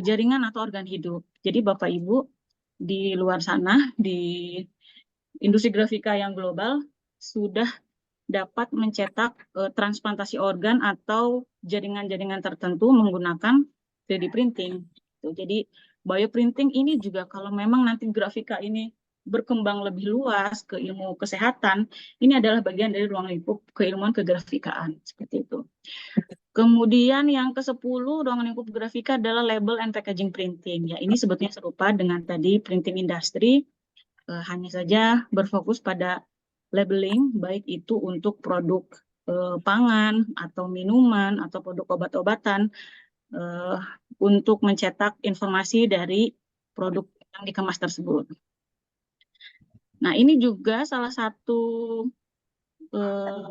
jaringan atau organ hidup. Jadi Bapak Ibu di luar sana, di industri grafika yang global, sudah dapat mencetak transplantasi organ atau jaringan-jaringan tertentu menggunakan 3D printing. Jadi bioprinting ini juga kalau memang nanti grafika ini berkembang lebih luas ke ilmu kesehatan, ini adalah bagian dari ruang lingkup keilmuan kegrafikaan, seperti itu. Kemudian yang ke-10 ruang lingkup grafika adalah label and packaging printing. Ya, ini sebetulnya serupa dengan tadi printing industry, hanya saja berfokus pada labeling, baik itu untuk produk pangan atau minuman atau produk obat-obatan, untuk mencetak informasi dari produk yang dikemas tersebut. Nah, ini juga salah satu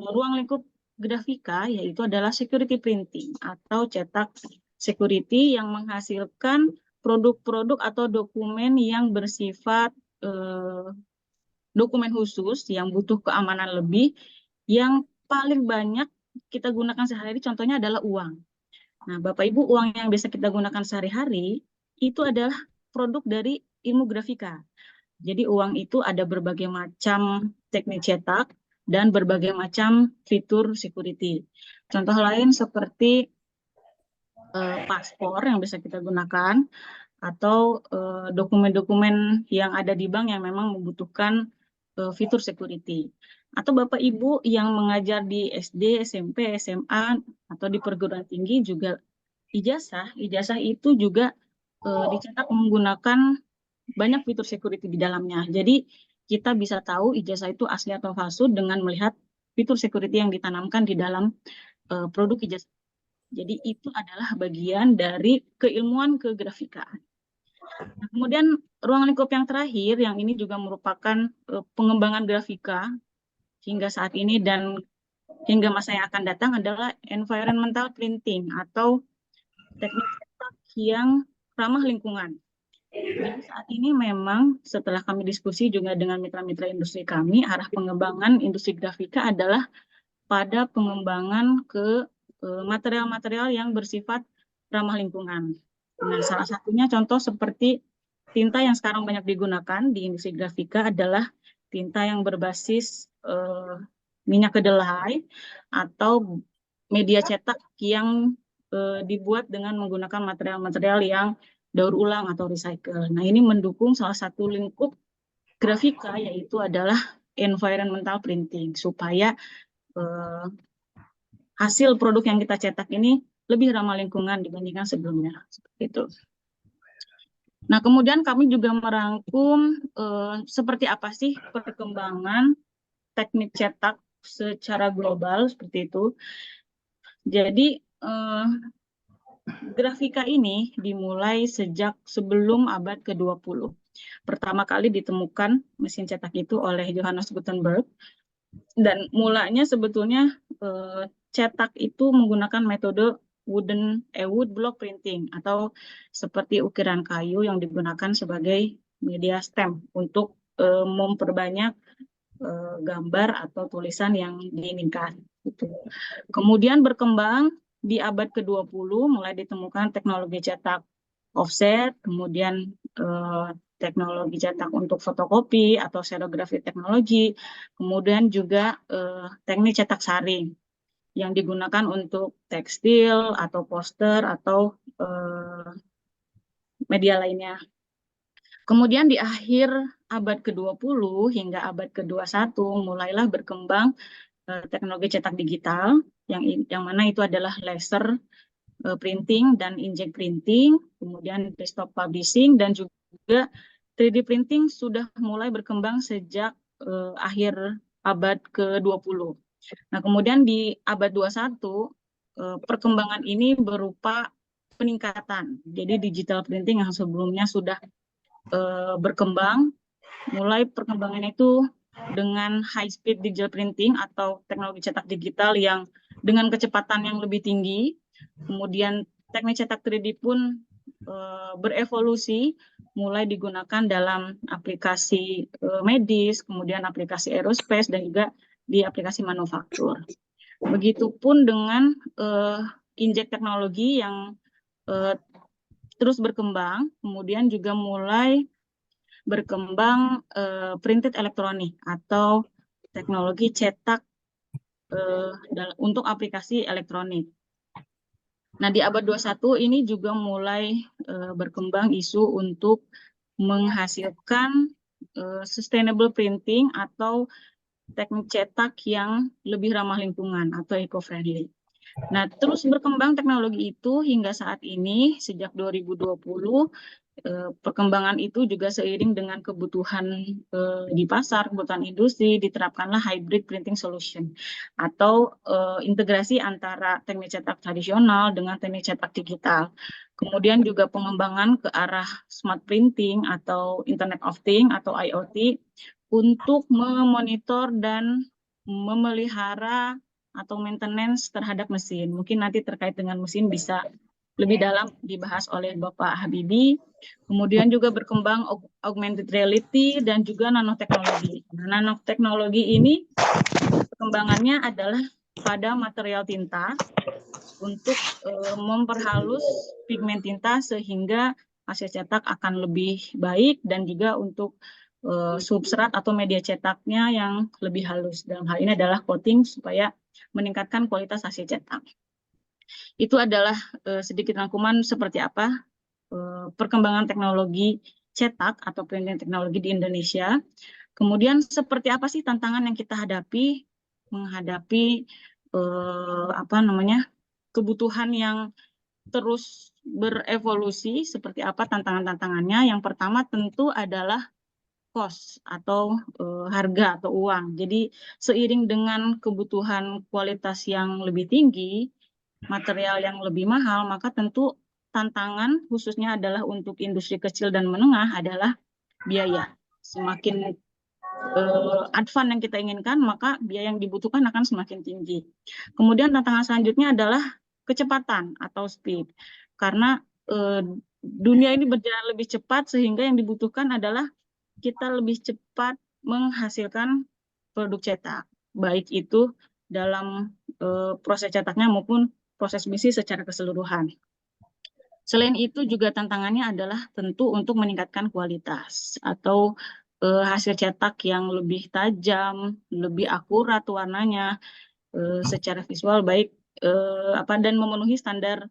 ruang lingkup grafika, yaitu adalah security printing atau cetak security yang menghasilkan produk-produk atau dokumen yang bersifat dokumen khusus yang butuh keamanan lebih, yang paling banyak kita gunakan sehari-hari contohnya adalah uang. Nah, Bapak Ibu, uang yang biasa kita gunakan sehari-hari itu adalah produk dari ilmu grafika. Jadi uang itu ada berbagai macam teknik cetak dan berbagai macam fitur security. Contoh lain seperti paspor yang bisa kita gunakan, atau dokumen-dokumen yang ada di bank yang memang membutuhkan fitur security. Atau Bapak Ibu yang mengajar di SD, SMP, SMA, atau di perguruan tinggi juga ijazah itu juga dicetak menggunakan banyak fitur security di dalamnya. Jadi kita bisa tahu ijazah itu asli atau palsu dengan melihat fitur security yang ditanamkan di dalam produk ijazah. Jadi itu adalah bagian dari keilmuan kegrafikaan. Nah, kemudian ruang lingkup yang terakhir, yang ini juga merupakan pengembangan grafika hingga saat ini dan hingga masa yang akan datang, adalah environmental printing atau teknik cetak yang ramah lingkungan. Jadi saat ini memang setelah kami diskusi juga dengan mitra-mitra industri kami, arah pengembangan industri grafika adalah pada pengembangan ke material-material yang bersifat ramah lingkungan. Nah, salah satunya contoh seperti tinta yang sekarang banyak digunakan di industri grafika adalah tinta yang berbasis minyak kedelai atau media cetak yang dibuat dengan menggunakan material-material yang daur ulang atau recycle. Nah, ini mendukung salah satu lingkup grafika, yaitu adalah environmental printing, supaya hasil produk yang kita cetak ini lebih ramah lingkungan dibandingkan sebelumnya. Seperti itu. Nah, kemudian kami juga merangkum seperti apa sih perkembangan teknik cetak secara global, seperti itu. Jadi grafika ini dimulai sejak sebelum abad ke-20. Pertama kali ditemukan mesin cetak itu oleh Johannes Gutenberg, dan mulanya sebetulnya cetak itu menggunakan metode wood block printing atau seperti ukiran kayu yang digunakan sebagai media stamp untuk memperbanyak gambar atau tulisan yang diinginkan. Kemudian berkembang di abad ke-20 mulai ditemukan teknologi cetak offset, kemudian teknologi cetak untuk fotokopi atau serigrafi teknologi, kemudian juga teknik cetak saring yang digunakan untuk tekstil atau poster atau media lainnya. Kemudian di akhir abad ke-20 hingga abad ke-21 mulailah berkembang teknologi cetak digital yang mana itu adalah laser printing dan inkjet printing, kemudian desktop publishing, dan juga 3D printing sudah mulai berkembang sejak akhir abad ke-20. Nah, kemudian di abad 21 perkembangan ini berupa peningkatan. Jadi digital printing yang sebelumnya sudah berkembang, mulai perkembangan itu dengan high speed digital printing atau teknologi cetak digital yang dengan kecepatan yang lebih tinggi. Kemudian teknik cetak 3D pun berevolusi, mulai digunakan dalam aplikasi medis, kemudian aplikasi aerospace, dan juga di aplikasi manufaktur. Begitupun dengan inkjet teknologi yang terus berkembang, kemudian juga mulai berkembang printed elektronik atau teknologi cetak untuk aplikasi elektronik. Nah, di abad 21 ini juga mulai berkembang isu untuk menghasilkan sustainable printing atau teknik cetak yang lebih ramah lingkungan atau eco-friendly. Nah, terus berkembang teknologi itu hingga saat ini, sejak 2020, perkembangan itu juga seiring dengan kebutuhan di pasar, kebutuhan industri, diterapkanlah hybrid printing solution atau integrasi antara teknik cetak tradisional dengan teknik cetak digital. Kemudian juga pengembangan ke arah smart printing atau Internet of Things atau IoT untuk memonitor dan memelihara atau maintenance terhadap mesin. Mungkin nanti terkait dengan mesin bisa lebih dalam dibahas oleh Bapak Habibie. Kemudian juga berkembang augmented reality dan juga nanoteknologi. Nah, nanoteknologi ini perkembangannya adalah pada material tinta untuk memperhalus pigmen tinta sehingga hasil cetak akan lebih baik, dan juga untuk substrat atau media cetaknya yang lebih halus. Dalam hal ini adalah coating supaya meningkatkan kualitas hasil cetak. Itu adalah sedikit rangkuman seperti apa perkembangan teknologi cetak atau printing teknologi di Indonesia. Kemudian seperti apa sih tantangan yang kita hadapi menghadapi kebutuhan yang terus berevolusi, seperti apa tantangan-tantangannya. Yang pertama tentu adalah cost atau harga atau uang. Jadi seiring dengan kebutuhan kualitas yang lebih tinggi, material yang lebih mahal, maka tentu tantangan khususnya adalah untuk industri kecil dan menengah adalah biaya. Semakin advance yang kita inginkan, maka biaya yang dibutuhkan akan semakin tinggi. Kemudian tantangan selanjutnya adalah kecepatan atau speed. Karena dunia ini berjalan lebih cepat, sehingga yang dibutuhkan adalah kita lebih cepat menghasilkan produk cetak, baik itu dalam proses cetaknya maupun proses bisnis secara keseluruhan. Selain itu juga tantangannya adalah tentu untuk meningkatkan kualitas atau hasil cetak yang lebih tajam, lebih akurat warnanya secara visual, baik dan memenuhi standar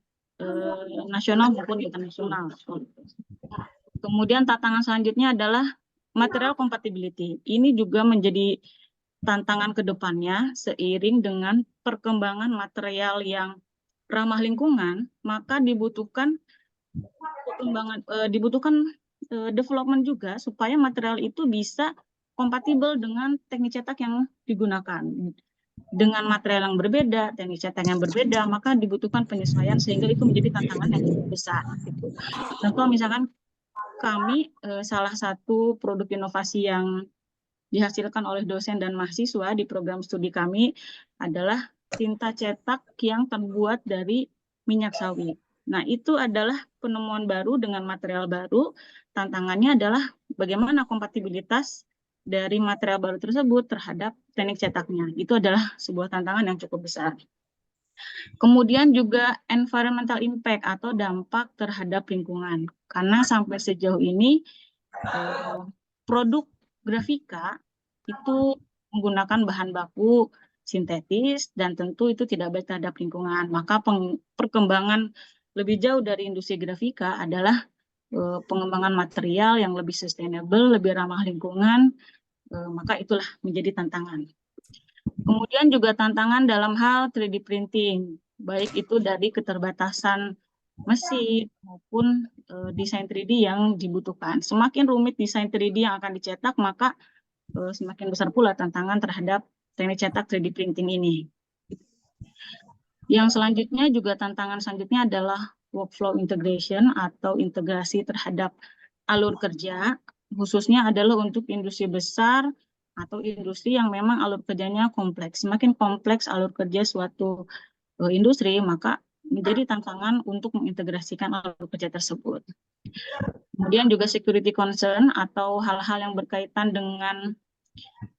nasional maupun internasional. Kemudian tantangan selanjutnya adalah material compatibility. Ini juga menjadi tantangan ke depannya seiring dengan perkembangan material yang ramah lingkungan, maka dibutuhkan development juga supaya material itu bisa kompatibel dengan teknik cetak yang digunakan. dengan material yang berbeda, teknik cetak yang berbeda, maka dibutuhkan penyesuaian sehingga itu menjadi tantangan yang cukup besar. Gitu. Contoh misalkan kami salah satu produk inovasi yang dihasilkan oleh dosen dan mahasiswa di program studi kami adalah tinta cetak yang terbuat dari minyak sawit. Nah, itu adalah penemuan baru dengan material baru. Tantangannya adalah bagaimana kompatibilitas dari material baru tersebut terhadap teknik cetaknya. Itu adalah sebuah tantangan yang cukup besar. Kemudian juga environmental impact atau dampak terhadap lingkungan. Karena sampai sejauh ini produk grafika itu menggunakan bahan baku sintetis dan tentu itu tidak baik terhadap lingkungan. Maka perkembangan lebih jauh dari industri grafika adalah pengembangan material yang lebih sustainable, lebih ramah lingkungan, maka itulah menjadi tantangan. Kemudian juga tantangan dalam hal 3D printing, baik itu dari keterbatasan mesin maupun desain 3D yang dibutuhkan. Semakin rumit desain 3D yang akan dicetak, maka semakin besar pula tantangan terhadap teknik cetak 3D printing ini. Yang selanjutnya juga tantangan selanjutnya adalah workflow integration atau integrasi terhadap alur kerja, khususnya adalah untuk industri besar atau industri yang memang alur kerjanya kompleks. Semakin kompleks alur kerja suatu industri, maka menjadi tantangan untuk mengintegrasikan alur kerja tersebut. Kemudian juga security concern atau hal-hal yang berkaitan dengan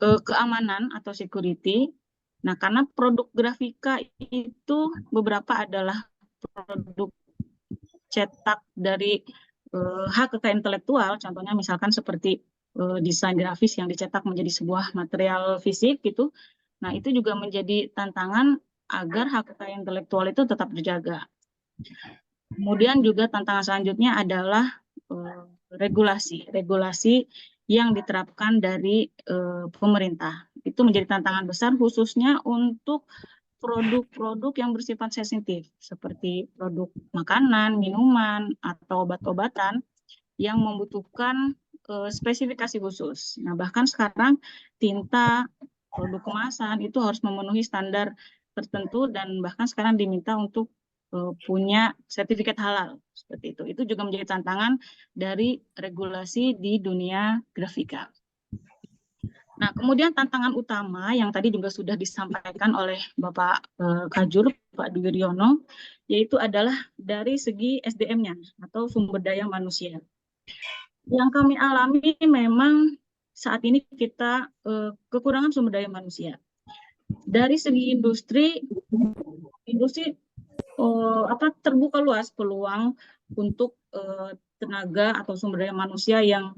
keamanan atau security. Nah, karena produk grafika itu beberapa adalah produk cetak dari hak kekayaan intelektual, contohnya misalkan seperti desain grafis yang dicetak menjadi sebuah material fisik gitu. Nah, itu juga menjadi tantangan agar hak kekayaan intelektual itu tetap terjaga. Kemudian juga tantangan selanjutnya adalah regulasi yang diterapkan dari pemerintah. Itu menjadi tantangan besar khususnya untuk produk-produk yang bersifat sensitif seperti produk makanan, minuman, atau obat-obatan yang membutuhkan spesifikasi khusus. Nah, bahkan sekarang tinta, produk kemasan itu harus memenuhi standar tertentu dan bahkan sekarang diminta untuk punya sertifikat halal seperti itu. Itu juga menjadi tantangan dari regulasi di dunia grafika. Nah, kemudian tantangan utama yang tadi juga sudah disampaikan oleh Bapak Kajur, Pak Dwiryono, yaitu adalah dari segi SDM-nya atau sumber daya manusia. Yang kami alami memang saat ini kita kekurangan sumber daya manusia. Dari segi industri terbuka luas peluang untuk tenaga atau sumber daya manusia yang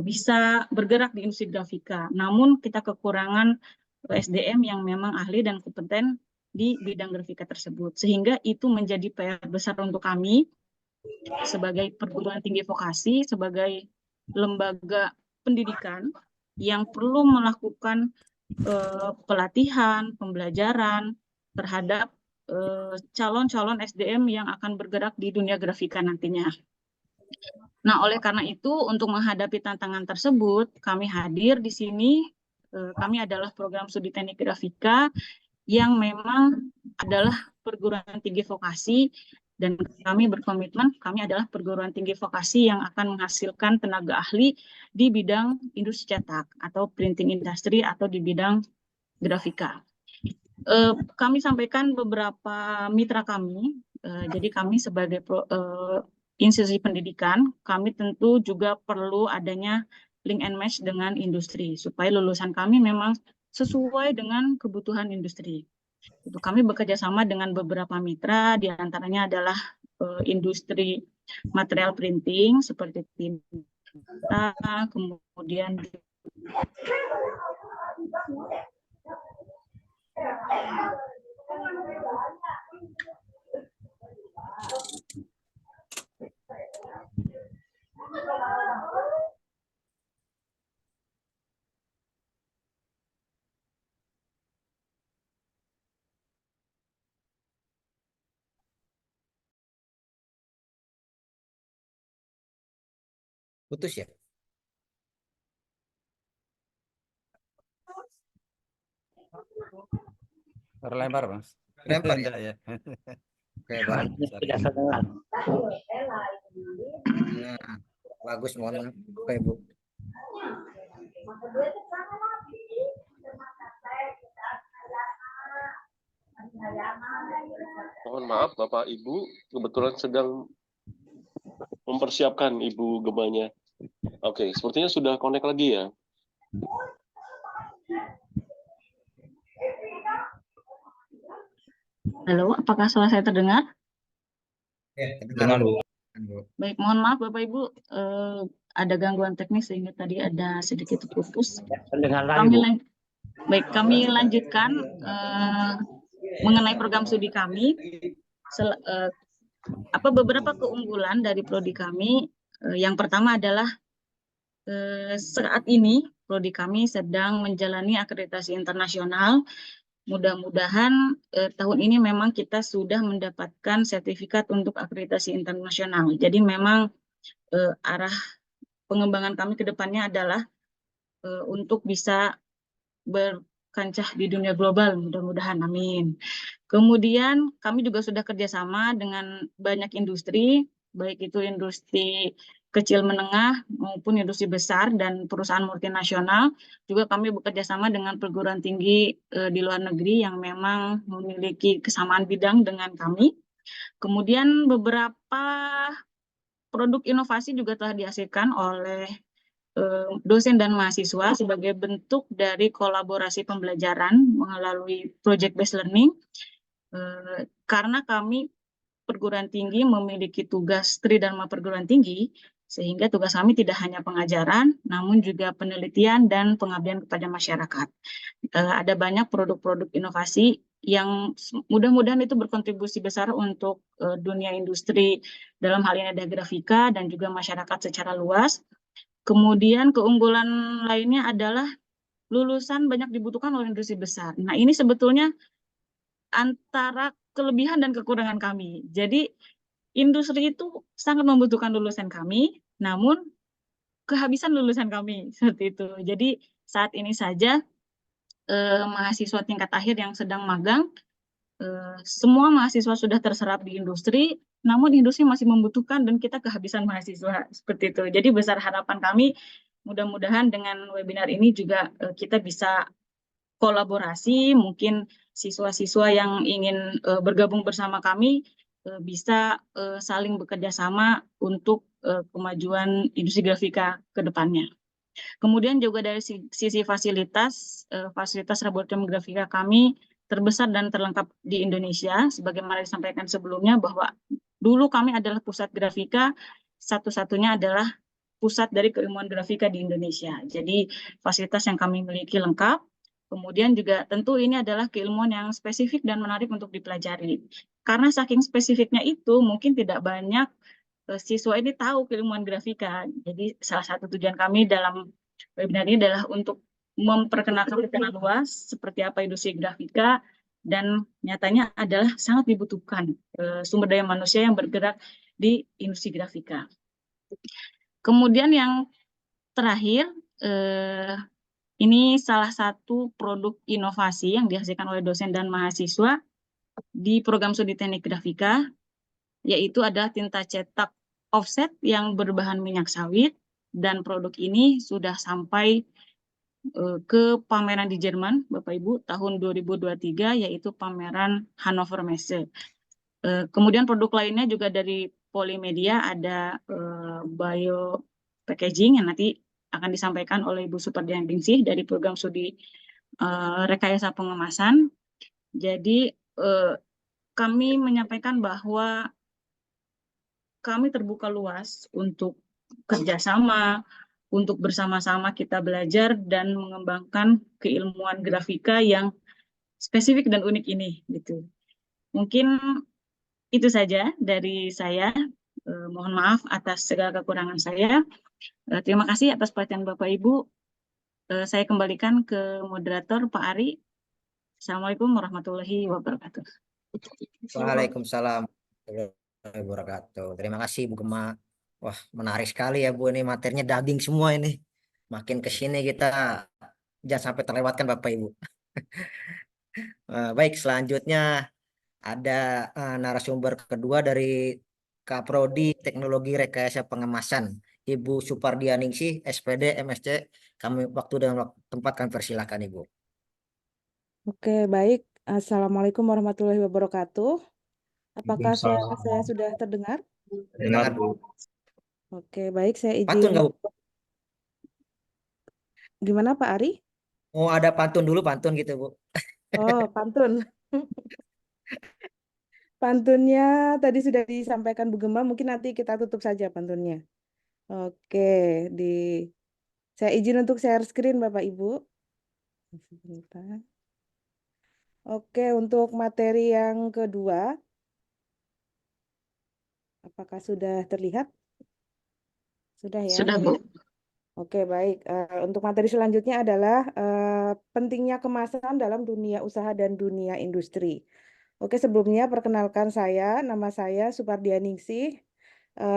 bisa bergerak di industri grafika. Namun kita kekurangan SDM yang memang ahli dan kompeten di bidang grafika tersebut. Sehingga itu menjadi PR besar untuk kami sebagai perguruan tinggi vokasi, sebagai lembaga pendidikan yang perlu melakukan pelatihan, pembelajaran terhadap calon-calon SDM yang akan bergerak di dunia grafika nantinya. Nah, oleh karena itu, untuk menghadapi tantangan tersebut, kami hadir di sini. Kami adalah program studi teknik grafika yang memang adalah perguruan tinggi vokasi, dan kami berkomitmen, kami adalah perguruan tinggi vokasi yang akan menghasilkan tenaga ahli di bidang industri cetak atau printing industry atau di bidang grafika. Kami sampaikan beberapa mitra kami, jadi kami sebagai institusi pendidikan, kami tentu juga perlu adanya link and match dengan industri, supaya lulusan kami memang sesuai dengan kebutuhan industri. Itu kami bekerja sama dengan beberapa mitra, diantaranya adalah industri material printing seperti tinta, kemudian Putus ya? Terlempar, Mas. Lempar ya? Enggak ya. Oke, baik. Tidak terdengar. Nah, bagus, mohon maaf, Bapak Ibu. Mohon maaf Bapak Ibu, kebetulan sedang mempersiapkan Ibu Gemanya. Oke, sepertinya sudah connect lagi ya. Halo, apakah suara saya terdengar? Ya, Dengar, Bu. Baik, mohon maaf Bapak Ibu, ada gangguan teknis sehingga tadi ada sedikit putus. Terdengar lagi, Bu. Kami lanjutkan mengenai program studi kami. Beberapa keunggulan dari prodi kami. Yang pertama adalah saat ini prodi kami sedang menjalani akreditasi internasional. Mudah-mudahan tahun ini memang kita sudah mendapatkan sertifikat untuk akreditasi internasional. Jadi memang arah pengembangan kami ke depannya adalah untuk bisa berkancah di dunia global, mudah-mudahan, amin. Kemudian kami juga sudah kerjasama dengan banyak industri, baik itu industri kecil menengah maupun industri besar dan perusahaan multinasional. Juga kami bekerja sama dengan perguruan tinggi di luar negeri yang memang memiliki kesamaan bidang dengan kami. Kemudian beberapa produk inovasi juga telah dihasilkan oleh dosen dan mahasiswa sebagai bentuk dari kolaborasi pembelajaran melalui project based learning. Karena kami perguruan tinggi memiliki tugas tridharma perguruan tinggi, sehingga tugas kami tidak hanya pengajaran, namun juga penelitian dan pengabdian kepada masyarakat. Ada banyak produk-produk inovasi yang mudah-mudahan itu berkontribusi besar untuk dunia industri, dalam hal ini ada grafika dan juga masyarakat secara luas. Kemudian keunggulan lainnya adalah lulusan banyak dibutuhkan oleh industri besar. Nah, ini sebetulnya antara kelebihan dan kekurangan kami. Jadi industri itu sangat membutuhkan lulusan kami, namun kehabisan lulusan kami seperti itu. Jadi saat ini saja mahasiswa tingkat akhir yang sedang magang, semua mahasiswa sudah terserap di industri, namun industri masih membutuhkan dan kita kehabisan mahasiswa seperti itu. Jadi besar harapan kami, mudah-mudahan dengan webinar ini juga kita bisa kolaborasi, mungkin siswa-siswa yang ingin bergabung bersama kami bisa saling bekerja sama untuk kemajuan industri grafika ke depannya. Kemudian juga dari sisi fasilitas laboratorium grafika kami terbesar dan terlengkap di Indonesia, sebagaimana disampaikan sebelumnya bahwa dulu kami adalah pusat grafika, satu-satunya adalah pusat dari keilmuan grafika di Indonesia. Jadi fasilitas yang kami miliki lengkap, kemudian juga tentu ini adalah keilmuan yang spesifik dan menarik untuk dipelajari. Karena saking spesifiknya itu, mungkin tidak banyak siswa ini tahu keilmuan grafika. Jadi salah satu tujuan kami dalam webinar ini adalah untuk memperkenalkan secara luas seperti apa industri grafika, dan nyatanya adalah sangat dibutuhkan sumber daya manusia yang bergerak di industri grafika. Kemudian yang terakhir, ini salah satu produk inovasi yang dihasilkan oleh dosen dan mahasiswa di program studi teknik grafika, yaitu adalah tinta cetak offset yang berbahan minyak sawit, dan produk ini sudah sampai ke pameran di Jerman, Bapak Ibu, tahun 2023, yaitu pameran Hannover Messe. Kemudian produk lainnya juga dari Polimedia, ada bio packaging yang nanti akan disampaikan oleh Ibu Supardianingsih dari program studi rekayasa pengemasan. Jadi kami menyampaikan bahwa kami terbuka luas untuk kerjasama, untuk bersama-sama kita belajar dan mengembangkan keilmuan grafika yang spesifik dan unik ini, gitu. Mungkin itu saja dari saya. Mohon maaf atas segala kekurangan saya. Terima kasih atas perhatian Bapak Ibu. Saya kembalikan ke moderator Pak Ari. Assalamualaikum warahmatullahi wabarakatuh. Waalaikumsalam warahmatullahi wabarakatuh. Terima kasih Bu Gema. Wah, menarik sekali ya Bu, ini materinya daging semua ini. Makin ke sini kita jangan sampai terlewatkan Bapak Ibu. Baik, selanjutnya ada narasumber kedua dari Kaprodi Teknologi Rekayasa Pengemasan, Ibu Supardianingsih, SPD, MSc. Kami waktu dan tempat kami persilahkan, Ibu. Oke, baik. Assalamualaikum warahmatullahi wabarakatuh. Apakah suara Waalaikumsalam. saya sudah terdengar? Dengar, Bu. Oke, baik. Saya Pantun izin. nggak, Bu? Gimana, Pak Ari? Oh, ada pantun dulu, pantun gitu, Bu. Oh, pantun. Pantunnya tadi sudah disampaikan Bu Gema, mungkin nanti kita tutup saja pantunnya. Oke, di saya izin untuk share screen Bapak Ibu. Sebentar. Oke, untuk materi yang kedua, apakah sudah terlihat? Sudah ya? Sudah, Bu. Oke, baik. Untuk materi selanjutnya adalah pentingnya kemasan dalam dunia usaha dan dunia industri. Oke, sebelumnya perkenalkan nama saya Supardianingsih,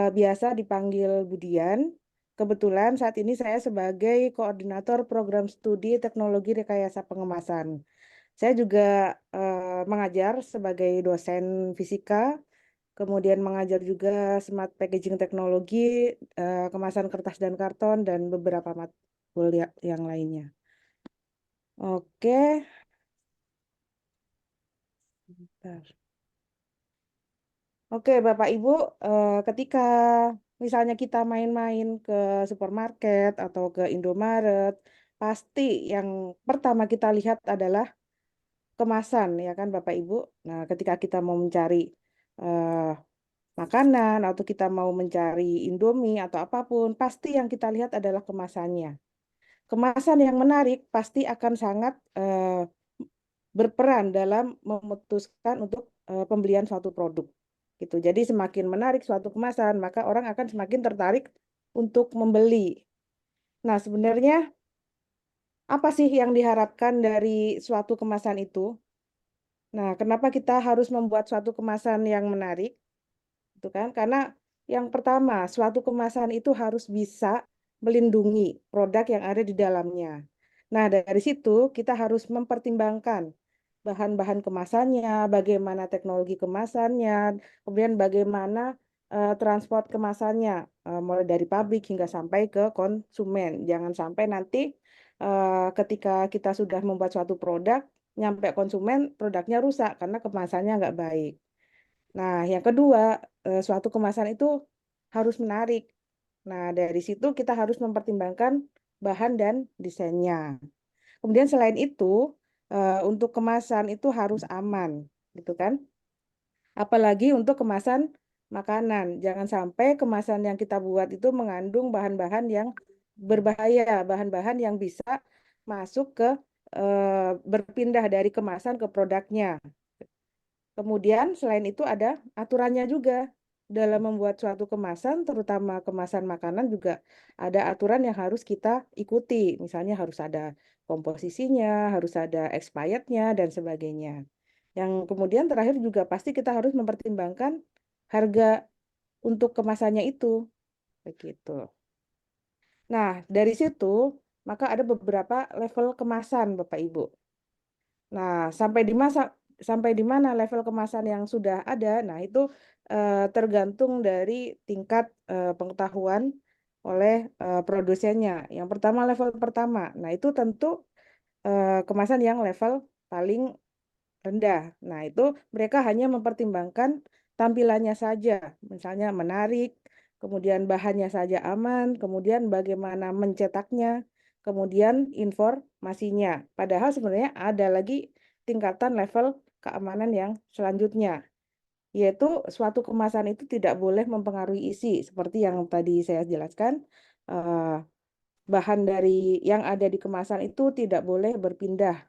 biasa dipanggil Budian. Kebetulan saat ini saya sebagai koordinator program studi teknologi rekayasa pengemasan. Saya juga mengajar sebagai dosen fisika, kemudian mengajar juga smart packaging teknologi, kemasan kertas dan karton, dan beberapa matkul yang lainnya. Oke. Bentar. Oke, Bapak Ibu, ketika misalnya kita main-main ke supermarket atau ke Indomaret, pasti yang pertama kita lihat adalah kemasan, ya kan Bapak Ibu? Nah, ketika kita mau mencari eh, makanan atau kita mau mencari Indomie atau apapun, pasti yang kita lihat adalah kemasannya. Kemasan yang menarik pasti akan sangat berperan dalam memutuskan untuk pembelian suatu produk. Gitu. Jadi semakin menarik suatu kemasan, maka orang akan semakin tertarik untuk membeli. Nah, sebenarnya apa sih yang diharapkan dari suatu kemasan itu? Nah, kenapa kita harus membuat suatu kemasan yang menarik? Itu kan? Karena yang pertama, suatu kemasan itu harus bisa melindungi produk yang ada di dalamnya. Nah, dari situ kita harus mempertimbangkan bahan-bahan kemasannya, bagaimana teknologi kemasannya, kemudian bagaimana transport kemasannya, mulai dari pabrik hingga sampai ke konsumen. Jangan sampai nanti ketika kita sudah membuat suatu produk, nyampe konsumen, produknya rusak karena kemasannya nggak baik. Nah, yang kedua, suatu kemasan itu harus menarik. Nah, dari situ kita harus mempertimbangkan bahan dan desainnya. Kemudian selain itu, untuk kemasan itu harus aman, gitu kan? Apalagi untuk kemasan makanan. Jangan sampai kemasan yang kita buat itu mengandung bahan-bahan yang berbahaya, bahan-bahan yang bisa masuk ke berpindah dari kemasan ke produknya. Kemudian selain itu ada aturannya juga. Dalam membuat suatu kemasan, terutama kemasan makanan juga ada aturan yang harus kita ikuti. Misalnya harus ada komposisinya, harus ada expirednya, dan sebagainya. Yang kemudian terakhir juga pasti kita harus mempertimbangkan harga untuk kemasannya itu. Begitu. Nah, dari situ maka ada beberapa level kemasan, Bapak Ibu. Nah, sampai di mana level kemasan yang sudah ada? Nah, itu tergantung dari tingkat pengetahuan oleh produsennya. Yang pertama level pertama. Nah, itu tentu kemasan yang level paling rendah. Nah, itu mereka hanya mempertimbangkan tampilannya saja, misalnya menarik, kemudian bahannya saja aman, kemudian bagaimana mencetaknya, kemudian informasinya. Padahal sebenarnya ada lagi tingkatan level keamanan yang selanjutnya, yaitu suatu kemasan itu tidak boleh mempengaruhi isi, seperti yang tadi saya jelaskan. Bahan dari yang ada di kemasan itu tidak boleh berpindah.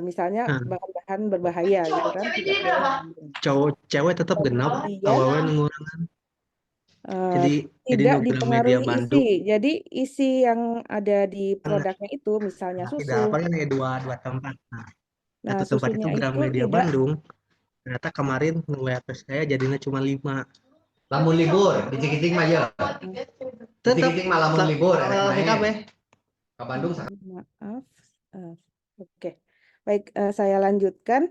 Misalnya bahan-bahan berbahaya gitu kan, tidak boleh berpindah. Cowok cewek tetap genap Kemudian awalnya ngurangan. Jadi tidak nu Gramedia dipengaruhi isi. Bandung. Jadi isi yang ada di produknya itu, misalnya Nah, susu. tidak apa kan ada dua tempat. Nah, Nah, satu tempat itu susunya itu Gramedia tidak. Bandung. Ternyata kemarin nge-WA saya jadinya cuma 5. Lamun libur, kicing-kicing mah ya. Kicing-kicing mah lamun libur, enak main. Ke Bandung Maaf. Oke. Baik, saya lanjutkan.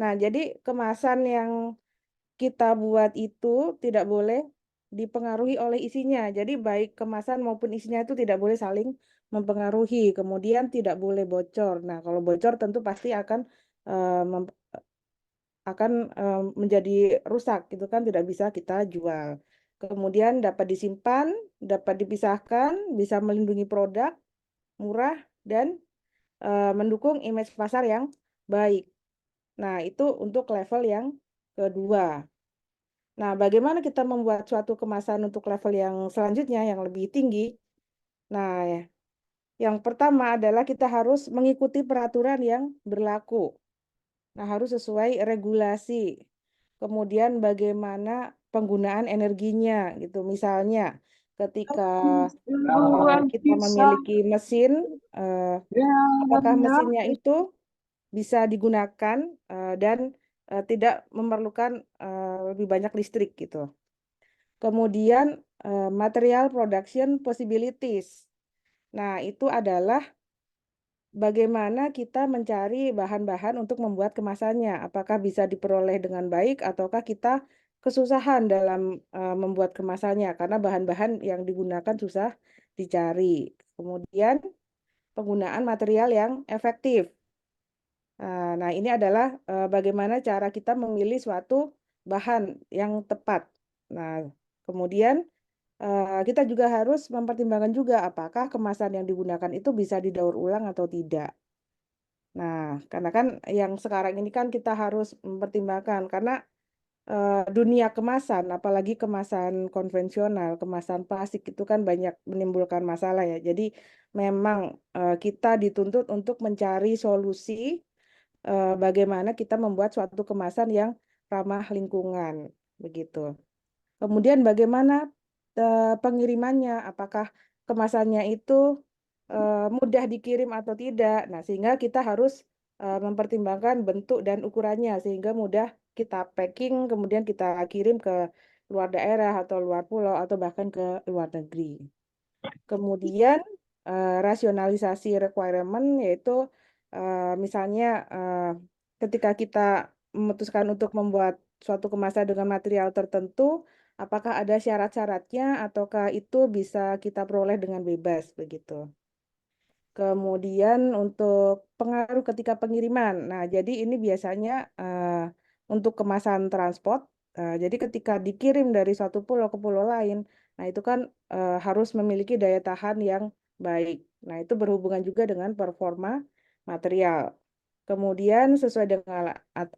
Nah, jadi kemasan yang kita buat itu tidak boleh dipengaruhi oleh isinya. Jadi baik kemasan maupun isinya itu tidak boleh saling mempengaruhi. Kemudian tidak boleh bocor. Nah, kalau bocor tentu pasti akan menjadi rusak, gitu kan, tidak bisa kita jual. Kemudian dapat disimpan, dapat dipisahkan, bisa melindungi produk, murah, dan mendukung image pasar yang baik. Nah, itu untuk level yang kedua. Nah, bagaimana kita membuat suatu kemasan untuk level yang selanjutnya, yang lebih tinggi? Nah, yang pertama adalah kita harus mengikuti peraturan yang berlaku. Nah, harus sesuai regulasi. Kemudian bagaimana penggunaan energinya, gitu. Misalnya, ketika kita memiliki mesin, apakah mesinnya itu bisa digunakan dan tidak memerlukan lebih banyak listrik, gitu. Kemudian material production possibilities. Nah, itu adalah bagaimana kita mencari bahan-bahan untuk membuat kemasannya. Apakah bisa diperoleh dengan baik ataukah kita kesusahan dalam membuat kemasannya karena bahan-bahan yang digunakan susah dicari. Kemudian penggunaan material yang efektif. Nah, ini adalah bagaimana cara kita memilih suatu bahan yang tepat. Nah, kemudian kita juga harus mempertimbangkan juga apakah kemasan yang digunakan itu bisa didaur ulang atau tidak. Nah, karena kan yang sekarang ini kan kita harus mempertimbangkan karena dunia kemasan, apalagi kemasan konvensional, kemasan plastik itu kan banyak menimbulkan masalah ya. Jadi memang kita dituntut untuk mencari solusi bagaimana kita membuat suatu kemasan yang ramah lingkungan, begitu. Kemudian bagaimana pengirimannya, apakah kemasannya itu mudah dikirim atau tidak. Nah, sehingga kita harus mempertimbangkan bentuk dan ukurannya sehingga mudah kita packing, kemudian kita kirim ke luar daerah atau luar pulau atau bahkan ke luar negeri. Kemudian rasionalisasi requirement yaitu misalnya ketika kita memutuskan untuk membuat suatu kemasan dengan material tertentu, apakah ada syarat-syaratnya ataukah itu bisa kita peroleh dengan bebas begitu. Kemudian untuk pengaruh ketika pengiriman. Nah, jadi ini biasanya untuk kemasan transport. Jadi ketika dikirim dari suatu pulau ke pulau lain, nah itu kan harus memiliki daya tahan yang baik. Nah, itu berhubungan juga dengan performa material. Kemudian sesuai dengan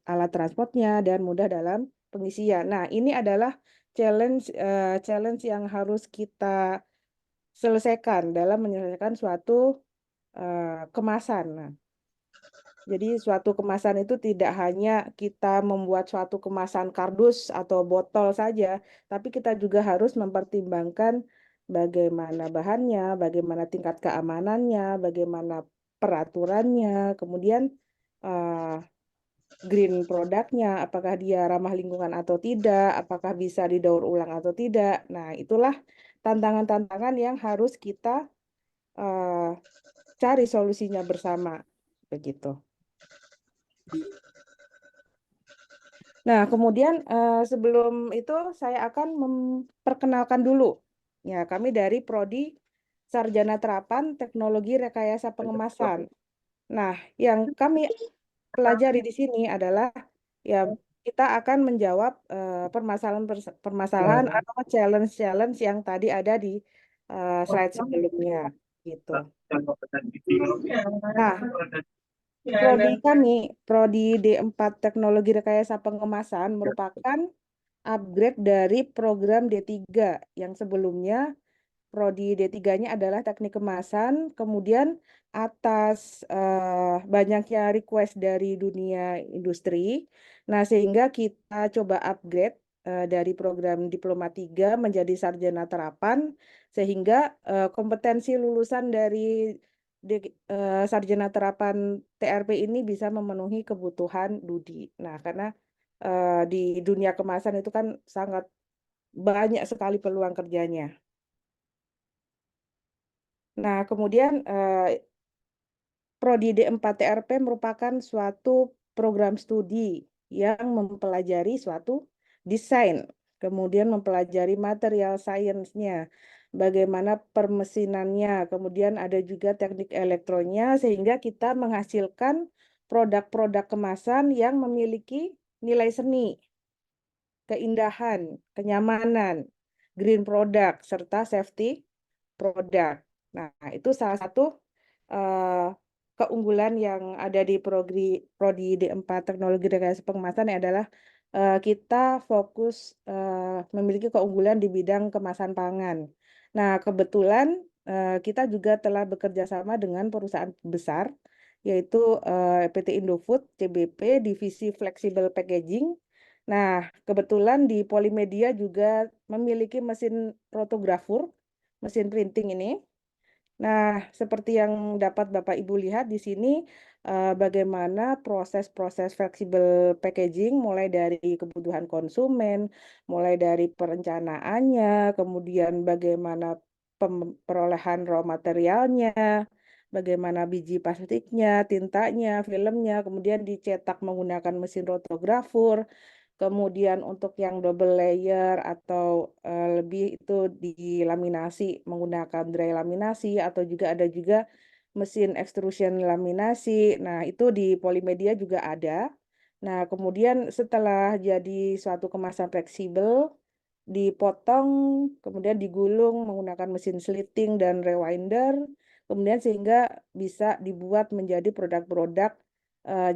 alat transportnya dan mudah dalam pengisian. Nah, ini adalah challenge yang harus kita selesaikan dalam menyelesaikan suatu kemasan. Nah, jadi suatu kemasan itu tidak hanya kita membuat suatu kemasan kardus atau botol saja, tapi kita juga harus mempertimbangkan bagaimana bahannya, bagaimana tingkat keamanannya, bagaimana peraturannya, kemudian green produknya, apakah dia ramah lingkungan atau tidak, apakah bisa didaur ulang atau tidak. Nah, itulah tantangan-tantangan yang harus kita cari solusinya bersama, begitu. Nah, kemudian sebelum itu saya akan memperkenalkan dulu. Ya, kami dari Prodi Sarjana Terapan Teknologi Rekayasa Pengemasan. Nah, yang kami pelajari di sini adalah ya kita akan menjawab permasalahan atau challenge-challenge yang tadi ada di slide sebelumnya, gitu. Nah, Prodi kami, Prodi D4 Teknologi Rekayasa Pengemasan merupakan upgrade dari program D3 yang sebelumnya Prodi D3-nya adalah Teknik Kemasan, kemudian atas banyaknya request dari dunia industri, nah sehingga kita coba upgrade dari program Diploma 3 menjadi Sarjana Terapan, sehingga kompetensi lulusan dari Sarjana Terapan TRP ini bisa memenuhi kebutuhan DUDI. Nah, karena di dunia kemasan itu kan sangat banyak sekali peluang kerjanya. Nah, kemudian Prodi D4 TRP merupakan suatu program studi yang mempelajari suatu desain, kemudian mempelajari material science-nya, bagaimana permesinannya, kemudian ada juga teknik elektronya, sehingga kita menghasilkan produk-produk kemasan yang memiliki nilai seni, keindahan, kenyamanan, green product, serta safety product. Nah, itu salah satu keunggulan yang ada di Prodi D4 Teknologi Rekayasa Pengemasan adalah kita fokus memiliki keunggulan di bidang kemasan pangan. Nah, kebetulan kita juga telah bekerja sama dengan perusahaan besar, yaitu PT Indofood, CBP, Divisi Flexible Packaging. Nah, kebetulan di Polimedia juga memiliki mesin rotografur, mesin printing ini. Nah, seperti yang dapat Bapak Ibu lihat di sini, bagaimana proses-proses fleksibel packaging mulai dari kebutuhan konsumen, mulai dari perencanaannya, kemudian bagaimana perolehan raw materialnya, bagaimana biji plastiknya, tintanya, filmnya, kemudian dicetak menggunakan mesin rotografur. Kemudian untuk yang double layer atau lebih itu dilaminasi menggunakan dry laminasi, atau juga ada juga mesin extrusion laminasi. Nah, itu di Polimedia juga ada. Nah, kemudian setelah jadi suatu kemasan fleksibel, dipotong, kemudian digulung menggunakan mesin slitting dan rewinder, kemudian sehingga bisa dibuat menjadi produk-produk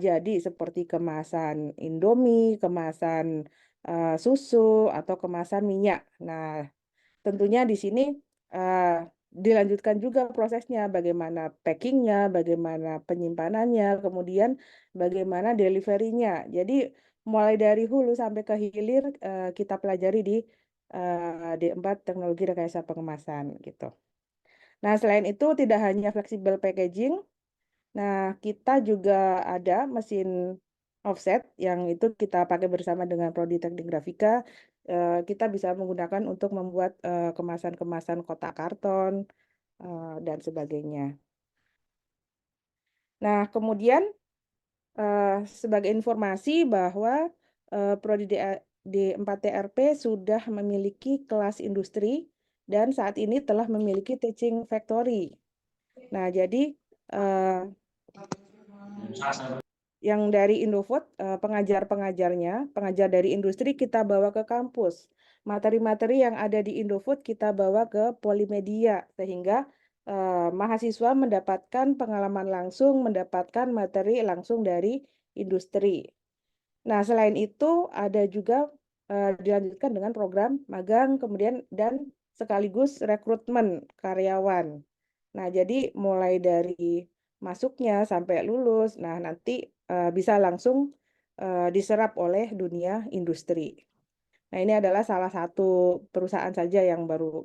jadi seperti kemasan Indomie, kemasan susu, atau kemasan minyak. Nah, tentunya di sini dilanjutkan juga prosesnya, bagaimana packingnya, bagaimana penyimpanannya, kemudian bagaimana deliverynya. Jadi mulai dari hulu sampai ke hilir kita pelajari di D4 Teknologi Rekayasa Pengemasan gitu. Nah, selain itu tidak hanya flexible packaging, nah kita juga ada mesin offset yang itu kita pakai bersama dengan Prodi Teknik Grafika. Kita bisa menggunakan untuk membuat kemasan-kemasan kotak karton dan sebagainya. Nah, kemudian sebagai informasi bahwa Prodi D4 TRP sudah memiliki kelas industri dan saat ini telah memiliki teaching factory. Nah, jadi yang dari Indofood, pengajar-pengajarnya, pengajar dari industri kita bawa ke kampus. Materi-materi yang ada di Indofood kita bawa ke Polimedia, sehingga mahasiswa mendapatkan pengalaman langsung, mendapatkan materi langsung dari industri. Nah, selain itu ada juga dilanjutkan dengan program magang, kemudian dan sekaligus rekrutmen karyawan. Nah, jadi mulai dari masuknya sampai lulus, nah nanti bisa langsung diserap oleh dunia industri. Nah, ini adalah salah satu perusahaan saja yang baru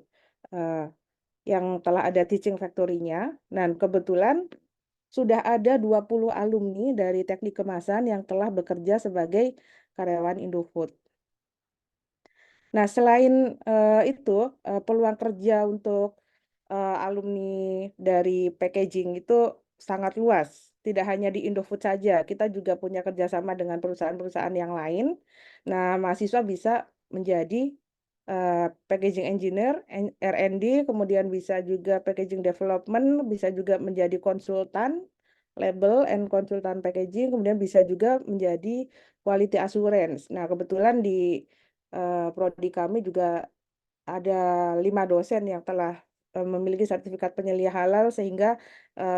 yang telah ada teaching factory-nya. Dan kebetulan sudah ada 20 alumni dari teknik kemasan yang telah bekerja sebagai karyawan Indofood. Nah, selain itu, peluang kerja untuk alumni dari packaging itu sangat luas. Tidak hanya di Indofood saja, kita juga punya kerjasama dengan perusahaan-perusahaan yang lain. Nah, mahasiswa bisa menjadi packaging engineer, R&D, kemudian bisa juga packaging development, bisa juga menjadi konsultan, label and konsultan packaging, kemudian bisa juga menjadi quality assurance. Nah, kebetulan di prodi kami juga ada 5 dosen yang telah memiliki sertifikat penyelia halal sehingga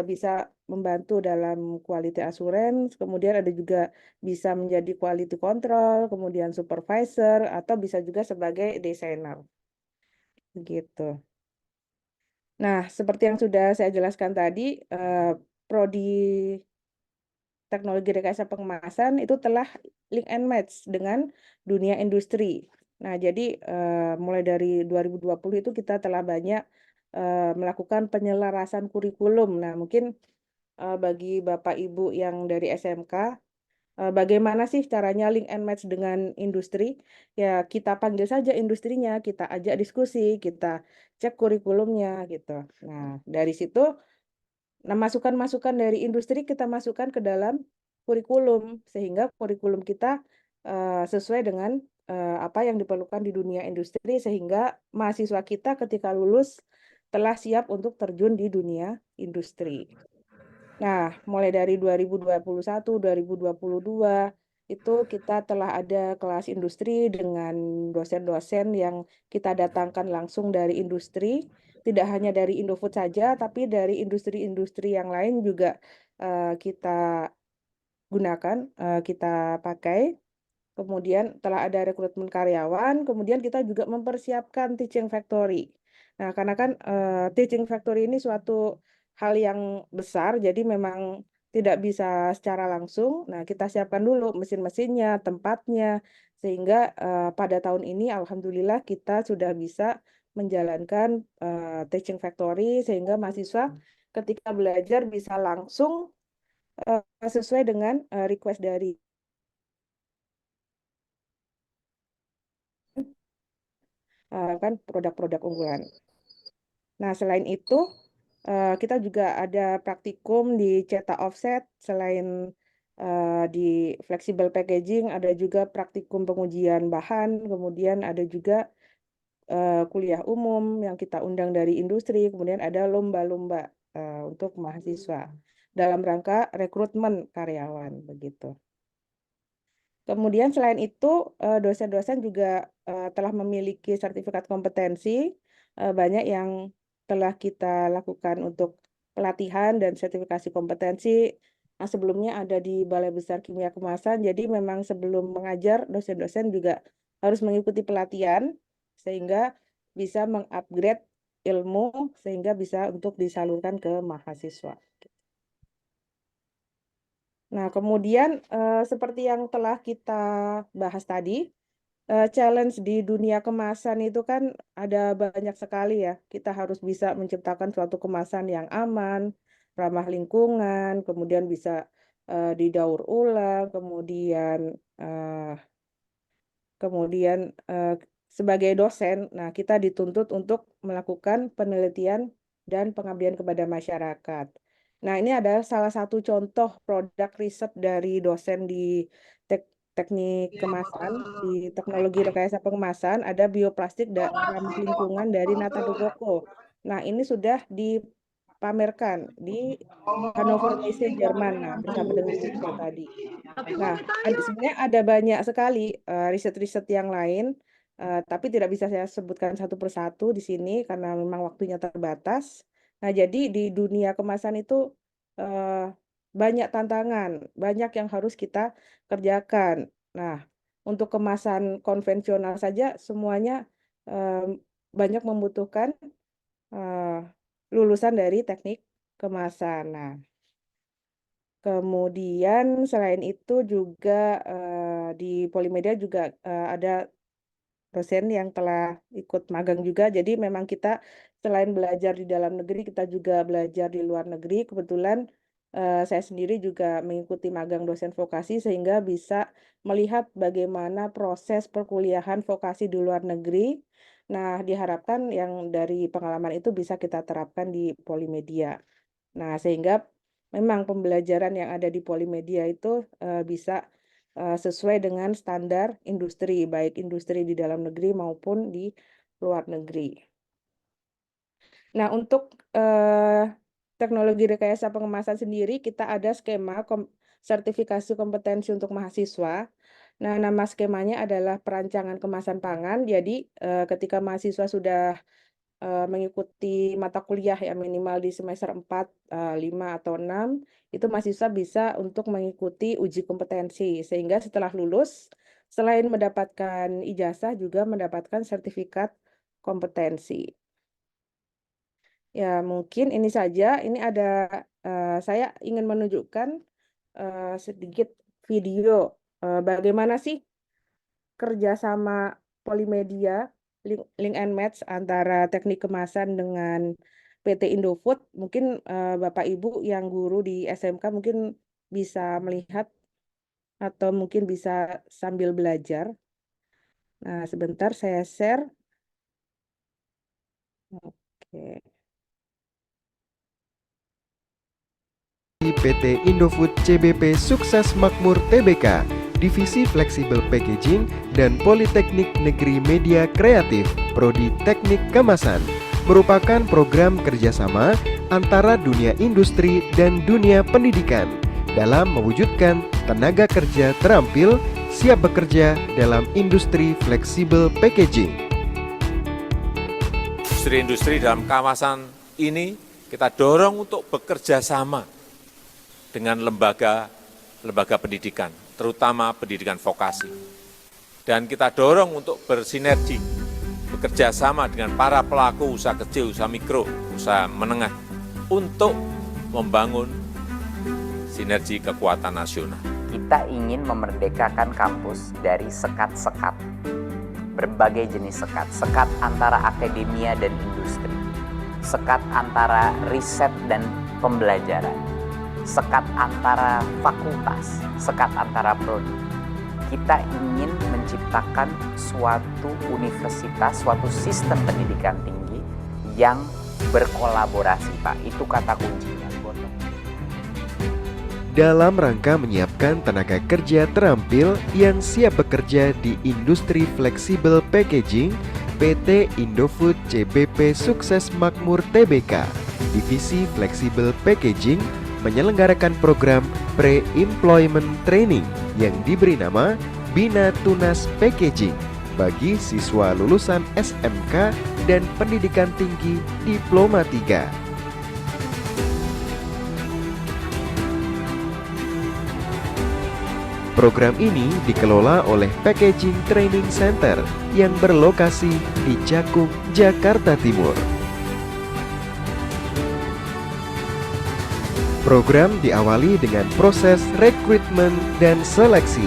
bisa membantu dalam quality assurance, kemudian ada juga bisa menjadi quality control, kemudian supervisor, atau bisa juga sebagai desainer. Begitu. Nah, seperti yang sudah saya jelaskan tadi, prodi Teknologi Rekayasa Pengemasan itu telah link and match dengan dunia industri. Nah, jadi mulai dari 2020 itu kita telah banyak melakukan penyelarasan kurikulum. Nah, mungkin bagi Bapak Ibu yang dari SMK, bagaimana sih caranya link and match dengan industri? Ya, kita panggil saja industrinya, kita ajak diskusi, kita cek kurikulumnya gitu. Nah, dari situ Nah, masukan-masukan dari industri kita masukkan ke dalam kurikulum sehingga kurikulum kita sesuai dengan apa yang diperlukan di dunia industri sehingga mahasiswa kita ketika lulus telah siap untuk terjun di dunia industri. Nah, mulai dari 2021, 2022 itu kita telah ada kelas industri dengan dosen-dosen yang kita datangkan langsung dari industri, tidak hanya dari Indofood saja, tapi dari industri-industri yang lain juga kita gunakan, kita pakai. Kemudian telah ada rekrutmen karyawan, kemudian kita juga mempersiapkan teaching factory. Nah, karena kan teaching factory ini suatu hal yang besar, jadi memang tidak bisa secara langsung. Nah, kita siapkan dulu mesin-mesinnya, tempatnya, sehingga pada tahun ini alhamdulillah kita sudah bisa menjalankan teaching factory, sehingga mahasiswa ketika belajar bisa langsung sesuai dengan request dari kan produk-produk unggulan. Nah, selain itu kita juga ada praktikum di cetak offset, selain di flexible packaging, ada juga praktikum pengujian bahan, kemudian ada juga kuliah umum yang kita undang dari industri, kemudian ada lomba-lomba untuk mahasiswa dalam rangka rekrutmen karyawan begitu. Kemudian selain itu dosen-dosen juga telah memiliki sertifikat kompetensi, banyak yang telah kita lakukan untuk pelatihan dan sertifikasi kompetensi. Nah, sebelumnya ada di Balai Besar Kimia Kemasan, jadi memang sebelum mengajar dosen-dosen juga harus mengikuti pelatihan sehingga bisa mengupgrade ilmu sehingga bisa untuk disalurkan ke mahasiswa. Nah, kemudian seperti yang telah kita bahas tadi, challenge di dunia kemasan itu kan ada banyak sekali ya. Kita harus bisa menciptakan suatu kemasan yang aman, ramah lingkungan, kemudian bisa didaur ulang, eh, kemudian sebagai dosen, nah kita dituntut untuk melakukan penelitian dan pengabdian kepada masyarakat. Nah, ini adalah salah satu contoh produk riset dari dosen di teknik kemasan, di teknologi rekayasa pengemasan, ada bioplastik ramah lingkungan dari Nathan Rugoko. Nah, ini sudah dipamerkan di Hannover Messe, Jerman, nah, bersama dengan Google tadi. Nah, sebenarnya ada banyak sekali riset-riset yang lain, tapi tidak bisa saya sebutkan satu persatu di sini karena memang waktunya terbatas. Nah, jadi di dunia kemasan itu eh, banyak tantangan, banyak yang harus kita kerjakan. Nah, untuk kemasan konvensional saja semuanya eh, banyak membutuhkan eh, lulusan dari teknik kemasan. Nah, kemudian selain itu juga di Polimedia juga ada dosen yang telah ikut magang juga. Jadi memang kita selain belajar di dalam negeri, kita juga belajar di luar negeri. Kebetulan saya sendiri juga mengikuti magang dosen vokasi sehingga bisa melihat bagaimana proses perkuliahan vokasi di luar negeri. Nah, diharapkan yang dari pengalaman itu bisa kita terapkan di Polimedia. Nah, sehingga memang pembelajaran yang ada di Polimedia itu bisa sesuai dengan standar industri, baik industri di dalam negeri maupun di luar negeri. Nah, untuk teknologi rekayasa pengemasan sendiri, kita ada skema sertifikasi kompetensi untuk mahasiswa. Nah, nama skemanya adalah perancangan kemasan pangan. Jadi, ketika mahasiswa sudah mengikuti mata kuliah ya minimal di semester 4, 5, atau 6, itu mahasiswa bisa untuk mengikuti uji kompetensi. Sehingga setelah lulus, selain mendapatkan ijazah juga mendapatkan sertifikat kompetensi. Ya, mungkin ini saja. Ini ada, saya ingin menunjukkan sedikit video bagaimana sih kerjasama Polimedia, link and match antara teknik kemasan dengan PT Indofood. Mungkin Bapak Ibu yang guru di SMK mungkin bisa melihat atau mungkin bisa sambil belajar. Nah, sebentar saya share. Oke. PT Indofood CBP Sukses Makmur Tbk, Divisi Fleksibel Packaging dan Politeknik Negeri Media Kreatif, Prodi Teknik Kemasan, merupakan program kerjasama antara dunia industri dan dunia pendidikan dalam mewujudkan tenaga kerja terampil siap bekerja dalam industri fleksibel packaging. Industri-industri dalam kawasan ini kita dorong untuk bekerja sama dengan lembaga pendidikan, terutama pendidikan vokasi. Dan kita dorong untuk bersinergi, bekerja sama dengan para pelaku usaha kecil, usaha mikro, usaha menengah, untuk membangun sinergi kekuatan nasional. Kita ingin memerdekakan kampus dari sekat-sekat, berbagai jenis sekat, sekat antara akademia dan industri, sekat antara riset dan pembelajaran, sekat antara fakultas, sekat antara prodi. Kita ingin menciptakan suatu universitas, suatu sistem pendidikan tinggi yang berkolaborasi, Pak. Itu kata kuncinya. Dalam rangka menyiapkan tenaga kerja terampil yang siap bekerja di industri fleksibel packaging, PT Indofood CBP Sukses Makmur Tbk, Divisi Fleksibel Packaging, menyelenggarakan program Pre-Employment Training yang diberi nama Bina Tunas Packaging bagi siswa lulusan SMK dan pendidikan tinggi Diploma 3. Program ini dikelola oleh Packaging Training Center yang berlokasi di Cakung, Jakarta Timur. Program diawali dengan proses rekrutmen dan seleksi.